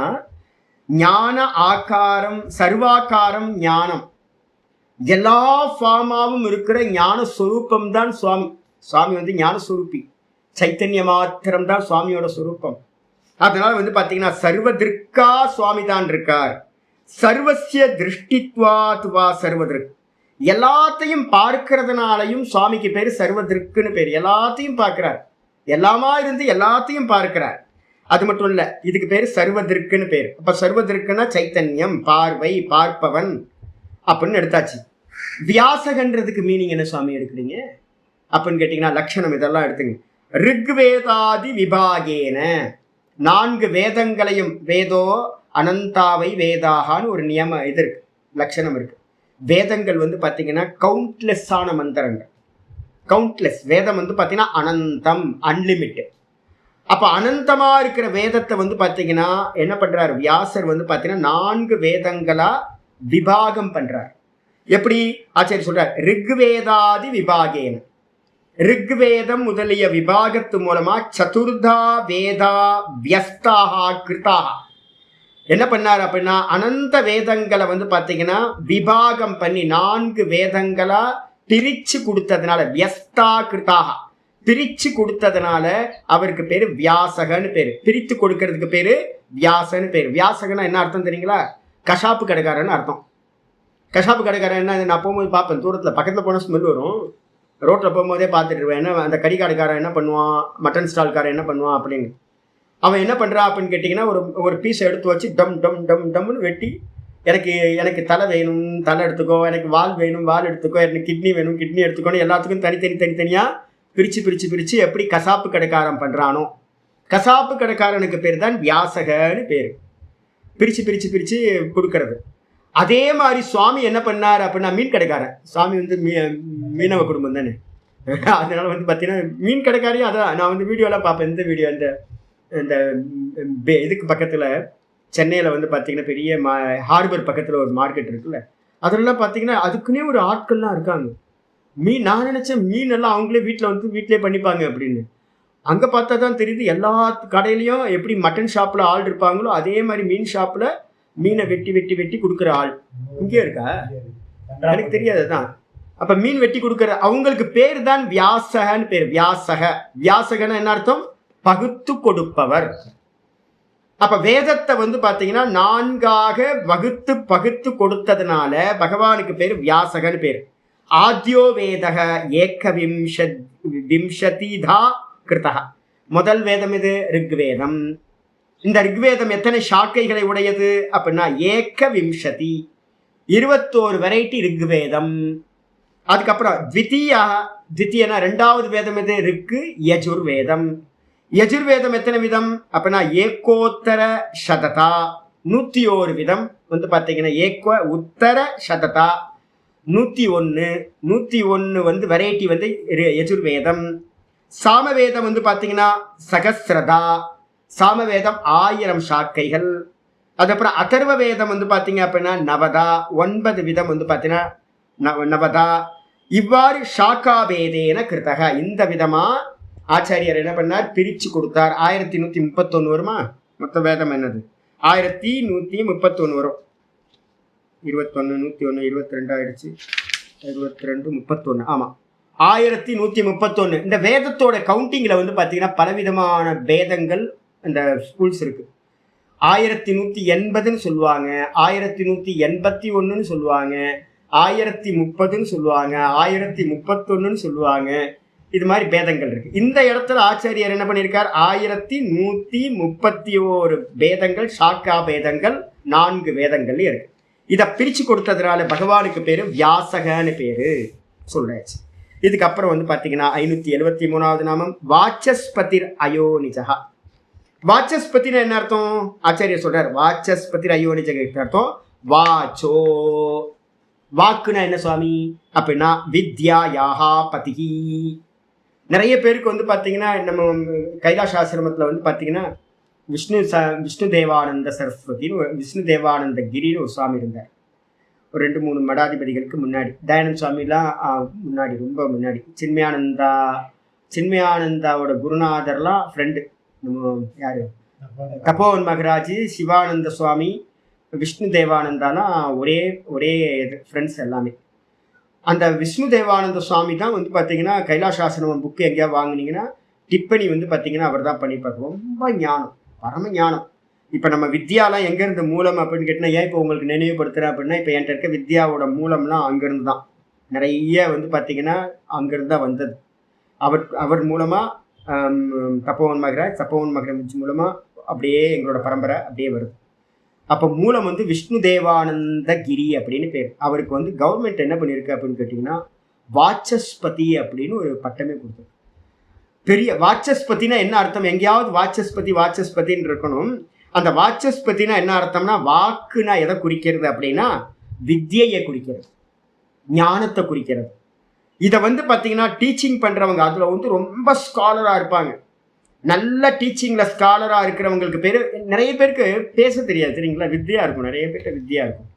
ஞான ஆகாரம், சர்வாகாரம், ஞானம், எல்லா ஃபார்மாவும் இருக்கிற ஞான ஸ்வரூபம் தான் சுவாமி. சுவாமி வந்து ஞான ஸ்வரூபி, சைத்தன்ய மாத்திரம் தான் சுவாமியோட ஸ்வரூபம். அதனால வந்து பாத்தீங்கன்னா சர்வ திருக்கா சுவாமி தான் இருக்கார். சர்வசிய திருஷ்டித்வாத்வா சர்வதிருக். எல்லாத்தையும் பார்க்கிறதுனாலையும் சுவாமிக்கு பேரு சர்வதிருக்குன்னு பேர். எல்லாத்தையும் பார்க்கிறார், எல்லாமா இருந்து எல்லாத்தையும் பார்க்கிறார். அது மட்டும் இல்ல, இதுக்கு பேரு சர்வதிருக்குன்னு பேர். அப்ப சர்வதிருக்குன்னா சைத்தன்யம், பார்வை, பார்ப்பவன் அப்படின்னு எடுத்தாச்சு. வியாசகன்றதுக்கு மீனிங் என்ன சுவாமி எடுக்கிறீங்க அப்படின்னு கேட்டீங்கன்னா லட்சணம் இதெல்லாம் எடுத்துங்க. ரிக்வேதாதி விபாகேன, 4 வேதங்களையும், வேதோ அனந்தாவை வேதாகான்னு ஒரு நியம இது இருக்கு, லட்சணம் இருக்கு. வேதங்கள் வந்து பார்த்தீங்கன்னா கவுண்ட்லெஸ்ஸான மந்திரங்கள், கவுண்ட்லெஸ். வேதம் வந்து பார்த்தீங்கன்னா அனந்தம், அன்லிமிட்டட். அப்போ அனந்தமா இருக்கிற வேதத்தை வந்து பார்த்தீங்கன்னா என்ன பண்றாரு வியாசர் வந்து பார்த்தீங்கன்னா 4 வேதங்களா விபாகம் பண்றார். எப்படி ஆச்சாரிய சொல்றார், ரிக்வேதாதி விபாகேன, ரிக்வேதம் முதலிய விபாகத்து மூலமா சதுர்தா வேதா வியஸ்தாக கிருதாக. என்ன பண்ணார் அப்படின்னா அனந்த வேதங்களை வந்து பார்த்தீங்கன்னா விபாகம் பண்ணி 4 வேதங்களா பிரிச்சு கொடுத்ததுனால, வியஸ்தா கிருதாக, பிரிச்சு கொடுத்ததுனால அவருக்கு பேரு வியாசகன்னு பேரு. பிரித்து கொடுக்கறதுக்கு பேரு வியாசன்னு பேரு. வியாசகன்னா என்ன அர்த்தம் தெரியுங்களா? கஷாப்பு கடைக்காரன்னு அர்த்தம். கஷாப்பு கடைக்காரன் என்ன, நான் போகும்போது பார்ப்பேன், தூரத்தில் பக்கத்தில் போனால் ஸ்மெல் வரும், ரோட்டில் போகும்போதே பார்த்துட்டு இருவேன். என்ன அந்த கறிக்காரன் என்ன பண்ணுவான், மட்டன் ஸ்டால்காரன் என்ன பண்ணுவான் அப்படின்னு. அவன் என்ன பண்ணுறான் அப்படின்னு கேட்டிங்கன்னா ஒரு பீஸை எடுத்து வச்சு டம் டம் டம் டம்னு வெட்டி, எனக்கு தலை வேணும் தலை எடுத்துக்கோ, எனக்கு வால் வேணும் வால் எடுத்துக்கோ, எனக்கு கிட்னி வேணும் கிட்னி எடுத்துக்கோன்னு எல்லாத்துக்கும் தனித்தனியாக பிரித்து எப்படி கசாப்பு கடைக்காரன் பண்ணுறானோ, கசாப்பு கடைக்காரனுக்கு பேர் தான் வியாசகன்னு பேர். பிரித்து கொடுக்கறது. அதே மாதிரி சுவாமி என்ன பண்ணார் அப்படின்னா மீன் கடைக்காரன். சுவாமி வந்து மீனவ குடும்பம் தானே, அதனால வந்து பார்த்தீங்கன்னா மீன் கடைக்காரையும் அதான். நான் வந்து வீடியோலாம் பார்ப்பேன். இந்த வீடியோ இந்த இதுக்கு பக்கத்தில் சென்னையில் வந்து பார்த்தீங்கன்னா பெரிய ஹார்பர் பக்கத்தில் ஒரு மார்க்கெட் இருக்குல்ல, அதெல்லாம் பார்த்தீங்கன்னா அதுக்குன்னே ஒரு ஆட்கள்லாம் இருக்காங்க. நான் நினச்சேன் மீன் எல்லாம் அவங்களே வீட்டிலே பண்ணிப்பாங்க அப்படின்னு. அங்கே பார்த்தா தான் தெரியுது எல்லா கடையிலையும் எப்படி மட்டன் ஷாப்பில் ஆள் இருப்பாங்களோ அதே மாதிரி மீன் ஷாப்பில் மீனை வெட்டி கொடுக்குற ஆள் இங்கே இருக்கா, எனக்கு தெரியாது தான். அப்போ மீன் வெட்டி கொடுக்குற அவங்களுக்கு பேர் தான் வியாசகன்னு பேர். வியாசகன்னு என்ன அர்த்தம்? பகுத்து கொடுப்பவர். அப்ப வேதத்தை வந்து பாத்தீங்கன்னா 4ஆக பகுத்து கொடுத்ததுனால பகவானுக்கு பேர் வியாசகன்னு பேர். ஆத்யோ வேதக ஏக விம்சதிதா கிருதக. முதல் வேதம் இது ரிக்வேதம். இந்த ரிக்வேதம் எத்தனை சாக்கைகளை உடையது அப்படின்னா ஏக விம்சதி, 21 வெரைட்டி ரிக்வேதம். அதுக்கப்புறம் த்விதீயனா 2வது வேதம் எது? ரிக்கு யஜுர்வேதம். யஜுர்வேதம் எத்தனை விதம் அப்படின்னா ஏகோத்தர சததா, 101 விதம் வந்து பார்த்தீங்கன்னா ஏக உத்தர சததா 101 வந்து வெரைட்டி வந்து யஜுர்வேதம். சாமவேதம் வந்து பார்த்தீங்கன்னா சகசிரதா, சாமவேதம் 1000 சாக்கைகள். அதுக்கப்புறம் அதர்வ வேதம் வந்து பார்த்தீங்க அப்படின்னா நவதா, 9 விதம் வந்து பார்த்தீங்கன்னா நவதா. இவ்வாறு ஷாக்கா வேதேன கிருத்தக. இந்த விதமா ஆச்சாரியர் என்ன பண்ணார், பிரிச்சு கொடுத்தார். 1131 வருமா? மொத்த வேதம் என்னது? 1131 வரும். 21 101 22 ஆயிடுச்சு, 22 31. ஆமாம், 1131. இந்த வேதத்தோட கவுண்டிங்ல வந்து பார்த்தீங்கன்னா பலவிதமான வேதங்கள் இந்த ஸ்கூல்ஸ் இருக்கு. 1180ன்னு சொல்லுவாங்க, 1181ன்னு சொல்லுவாங்க, 1030ன்னு சொல்லுவாங்க, 1031ன்னு சொல்லுவாங்க. இது மாதிரி பேதங்கள் இருக்கு. இந்த இடத்துல ஆச்சாரியர் என்ன பண்ணியிருக்கார், 1131 வேதங்கள், சாக்கா வேதங்கள் 4 வேதங்கள்லயும் இருக்கு. இதை பிரிச்சு கொடுத்ததுனால பகவானுக்கு பேரு வியாசகன்னு பேரு சொல்றாச்சு. இதுக்கப்புறம் வந்து பாத்தீங்கன்னா 573வது நாமம் வாச்சஸ்பதிர் அயோனிஜகா. வாச்சஸ்பதினா என்ன அர்த்தம்? ஆச்சாரியர் சொல்றார் வாச்சஸ்பதிர் அயோனிஜக அர்த்தம் வாச்சோ. வாக்குனா என்ன சுவாமி அப்படின்னா வித்யா யாஹா பதிகி. நிறைய பேருக்கு வந்து பார்த்தீங்கன்னா நம்ம கைலாஷ் ஆசிரமத்தில் வந்து பார்த்தீங்கன்னா விஷ்ணு தேவானந்த சரஸ்வதினு விஷ்ணு தேவானந்த கிரின்னு ஒரு சுவாமி இருந்தார். ஒரு 2-3 மடாதிபதிகளுக்கு முன்னாடி. தயானந்த சுவாமிலாம் முன்னாடி, ரொம்ப முன்னாடி. சின்மயானந்தாவோட குருநாதர்லாம் ஃப்ரெண்டு. நம்ம யார், தபோவன் மகராஜ், சிவானந்த சுவாமி, விஷ்ணு தேவானந்தாலாம் ஒரே ஒரே ஃப்ரெண்ட்ஸ் எல்லாமே. அந்த விஷ்ணு தேவானந்த சுவாமி தான் வந்து பார்த்தீங்கன்னா கைலாசாசனம் புக்கு எங்கேயாவது வாங்கினீங்கன்னா டிப்பணி வந்து பார்த்தீங்கன்னா அவர் தான் பண்ணிப்பார். ரொம்ப ஞானம், பரம ஞானம். இப்போ நம்ம வித்யாலாம் எங்கேருந்து மூலம் அப்படின்னு கேட்டிங்கன்னா, ஏன் இப்போ உங்களுக்கு நினைவுபடுத்துகிறேன் அப்படின்னா, இப்போ என்கிட்ட இருக்க வித்யாவோட மூலம்லாம் அங்கேருந்து தான். நிறைய வந்து பார்த்தீங்கன்னா அங்கேருந்து தான் வந்தது. அவர் மூலமாக தபோவன் மகராஜ் மூலமாக அப்படியே எங்களோட பரம்பரை அப்படியே வருது. அப்போ மூலம் வந்து விஷ்ணு தேவானந்த கிரி அப்படின்னு பேர். அவருக்கு வந்து கவர்மெண்ட் என்ன பண்ணியிருக்கு அப்படின்னு கேட்டிங்கன்னா, வாச்சஸ்பதி அப்படின்னு ஒரு பட்டமே கொடுத்தது. பெரிய வாச்சஸ்பதினா என்ன அர்த்தம்? எங்கேயாவது வாச்சஸ்பதின்னு இருக்கணும். அந்த வாச்சஸ்பதினா என்ன அர்த்தம்னா, வாக்குனா எதை குறிக்கிறது அப்படின்னா வித்யையை குறிக்கிறது, ஞானத்தை குறிக்கிறது. இதை வந்து பார்த்தீங்கன்னா டீச்சிங் பண்ணுறவங்க அதில் வந்து ரொம்ப ஸ்காலராக இருப்பாங்க. நல்ல டீச்சிங்கில் ஸ்காலராக இருக்கிறவங்களுக்கு பேர், நிறைய பேருக்கு பேச தெரியாது தெரியுங்களா, வித்யா இருக்கும். நிறைய பேர்கிட்ட வித்யா இருக்கும்,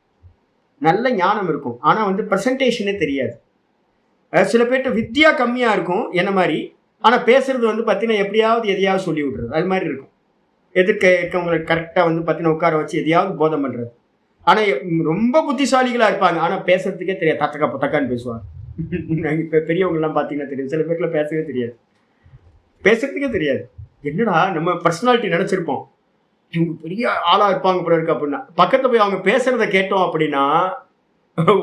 நல்ல ஞானம் இருக்கும், ஆனால் வந்து ப்ரெசன்டேஷனே தெரியாது. சில பேர்கிட்ட வித்யா கம்மியாக இருக்கும் என்ன மாதிரி, ஆனால் பேசுறது வந்து பார்த்தீங்கன்னா எப்படியாவது எதையாவது சொல்லி விட்றது, அது மாதிரி இருக்கும். எதிர்க்க இருக்கவங்களுக்கு கரெக்டாக வந்து பார்த்தீங்கன்னா உட்கார வச்சு எதையாவது போதம் பண்ணுறது. ஆனால் ரொம்ப புத்திசாலிகளாக இருப்பாங்க, ஆனால் பேசுறதுக்கே தெரியாது, தத்தக்கா புத்தக்கான்னு பேசுவாங்க. இப்போ பெரியவங்கலாம் பார்த்தீங்கன்னா தெரியும், சில பேருக்குலாம் பேசவே தெரியாது, பேசுறதுக்கே தெரியாது. என்னடா நம்ம பர்சனாலிட்டி நினச்சிருப்போம், இவங்க பெரிய ஆளாக இருப்பாங்க போல இருக்கு அப்படின்னா, பக்கத்தில் போய் அவங்க பேசுறத கேட்டோம் அப்படின்னா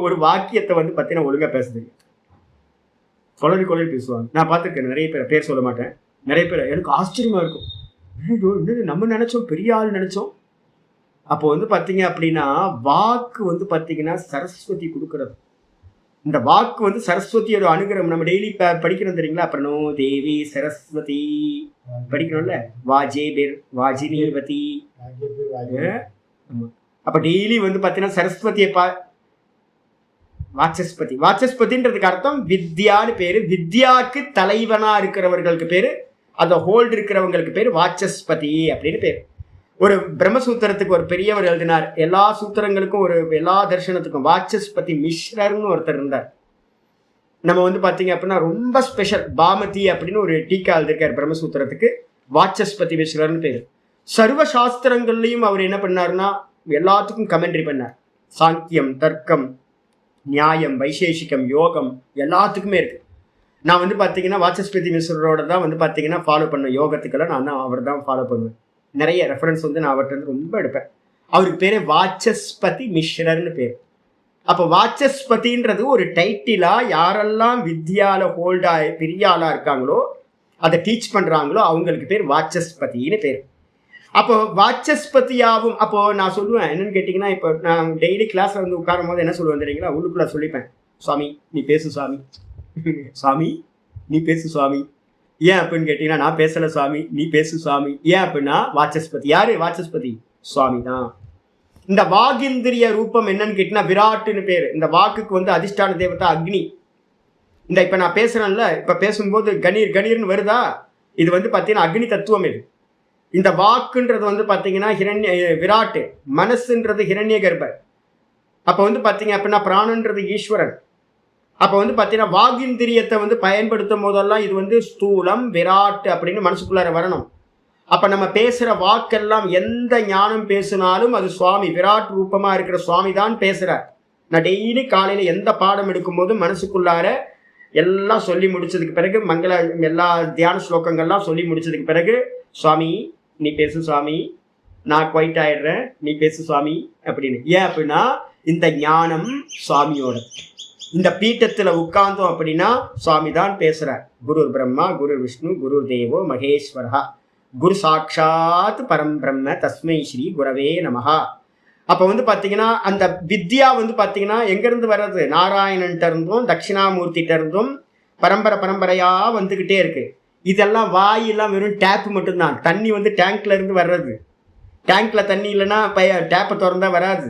ஒரு வாக்கியத்தை வந்து பார்த்தீங்கன்னா ஒழுங்காக பேச தெரியும், குளறி பேசுவாங்க. நான் பார்த்துருக்கேன் நிறைய பேர் சொல்ல மாட்டேன், நிறைய பேர் எனக்கு ஆச்சரியமாக இருக்கும். நம்ம நினைச்சோம் பெரிய ஆள் நினைச்சோம். அப்போ வந்து பார்த்தீங்க அப்படின்னா வாக்கு வந்து பார்த்தீங்கன்னா சரஸ்வதி கொடுக்கறது. இந்த வாக்கு வந்து சரஸ்வதியோட அனுகிரகம். நம்ம டெய்லி படிக்கிறோம் தெரியுங்களா, பிரணோ தேவி சரஸ்வதி படிக்கிறோம்ல, வாஜினீவதி. அப்ப டெய்லி வந்து பார்த்தீங்கன்னா சரஸ்வதியை வாச்சஸ்பதின்றதுக்கு அர்த்தம் வித்யான்னு பேரு. வித்யாக்கு தலைவனா இருக்கிறவர்களுக்கு பேரு, அந்த ஹோல்டு இருக்கிறவங்களுக்கு பேர் வாச்சஸ்பதி அப்படின்னு பேர். ஒரு பிரம்மசூத்திரத்துக்கு ஒரு பெரியவர் எழுதினார், எல்லா சூத்திரங்களுக்கும் எல்லா தர்சனத்துக்கும் வாச்சஸ்பதி மிஸ்ரர்னு ஒருத்தர் இருந்தார். நம்ம வந்து பார்த்தீங்க அப்படின்னா ரொம்ப ஸ்பெஷல். பாமதி அப்படின்னு ஒரு டீக்கா எழுதியிருக்கார் பிரம்மசூத்திரத்துக்கு, வாச்சஸ்பதி மிஸ்ரர்னு பேர். சர்வ சாஸ்திரங்கள்லையும் அவர் என்ன பண்ணார்னா எல்லாத்துக்கும் கமெண்ட்ரி பண்ணார். சாங்கியம், தர்க்கம், நியாயம், வைசேஷிகம், யோகம் எல்லாத்துக்குமே இருக்கு. நான் வந்து பார்த்தீங்கன்னா வாச்சஸ்பதி மிஸ்ரோட தான் வந்து பார்த்தீங்கன்னா ஃபாலோ பண்ணேன். யோகத்துக்கெல்லாம் நான் தான் அவர் தான் ஃபாலோ பண்ணுவேன். நிறைய ரெஃபரன்ஸ் வந்து நான் அவர்கிட்ட வந்து ரொம்ப எடுப்பேன். அவருக்கு பேரே வாச்சஸ்பதி மிஸ்ரர்னு பேர். அப்போ வாச்சஸ்பதின்றது ஒரு டைட்டிலா, யாரெல்லாம் வித்யால ஹோல்டா பெரிய ஆளா இருக்காங்களோ அதை டீச் பண்றாங்களோ அவங்களுக்கு பேர் வாச்சஸ்பதினு பேர். அப்போ வாச்சஸ்பதியாவும் அப்போ நான் சொல்லுவேன் என்னன்னு கேட்டிங்கன்னா, இப்போ நான் டெய்லி கிளாஸ்ல வந்து உட்காரும் போது என்ன சொல்லுவேன் தெரியுங்களா, உள்ளுக்குள்ள சொல்லிப்பேன், சுவாமி நீ பேசு சுவாமி, சுவாமி நீ பேசு சுவாமி. ஏன் அப்படின்னு கேட்டீங்கன்னா, நான் பேசல சுவாமி, நீ பேசு சுவாமி. ஏன் அப்படின்னா வாச்சஸ்பதி யாரு? வாச்சஸ்பதி சுவாமி தான். இந்த வாகிந்திரிய ரூபம் என்னன்னு கேட்டீங்கன்னா விராட்டுன்னு பேரு. இந்த வாக்குக்கு வந்து அதிஷ்டான தேவதா அக்னி. இந்த இப்ப நான் பேசுறேன்ல, இப்ப பேசும்போது கணீர்னு வருதா, இது வந்து பாத்தீங்கன்னா அக்னி தத்துவம். இது இந்த வாக்குன்றது வந்து பாத்தீங்கன்னா விராட்டு, மனசுன்றது ஹிரண்ய கர்ப்பர். அப்ப வந்து பாத்தீங்க அப்படின்னா பிராணன்றது ஈஸ்வரன். அப்போ வந்து பார்த்தீங்கன்னா வாகிந்திரியத்தை வந்து பயன்படுத்தும் போதெல்லாம் இது வந்து ஸ்தூலம் விராட் அப்படின்னு மனசுக்குள்ளார வரணும். அப்போ நம்ம பேசுகிற வாக்கெல்லாம் எந்த ஞானம் பேசினாலும் அது சுவாமி, விராட் ரூபமாக இருக்கிற சுவாமி தான் பேசுகிறார். நான் டெய்லி காலையில் எந்த பாடம் எடுக்கும் போதும் மனசுக்குள்ளார எல்லாம் சொல்லி முடிச்சதுக்கு பிறகு எல்லா தியான ஸ்லோகங்கள்லாம் சொல்லி முடிச்சதுக்கு பிறகு, சுவாமி நீ பேசு சுவாமி, நான் குவைட் ஆயிடுறேன், நீ பேசு சுவாமி அப்படின்னு. ஏன் அப்படின்னா இந்த ஞானம் சுவாமியோட. இந்த பீட்டத்தில் உட்கார்ந்தோம் அப்படின்னா சுவாமி தான் பேசுறார். குரு பிரம்மா, குரு விஷ்ணு, குரு தேவோ மகேஸ்வரா, குரு சாட்சாத் பரம் பிரம்ம தஸ்மை ஸ்ரீ குரவே நமஹா. அப்போ வந்து பார்த்தீங்கன்னா அந்த வித்யா வந்து பார்த்தீங்கன்னா எங்கேருந்து வர்றது? நாராயணன்ட்ட இருந்தும் தட்சிணாமூர்த்திட்ட இருந்தும் பரம்பரையாக வந்துக்கிட்டே இருக்கு. இதெல்லாம் வாயெல்லாம் வெறும் டேப் மட்டும்தான். தண்ணி வந்து டேங்க்ல இருந்து வர்றது. டேங்க்ல தண்ணி இல்லைன்னா டேப்பை திறந்தா வராது.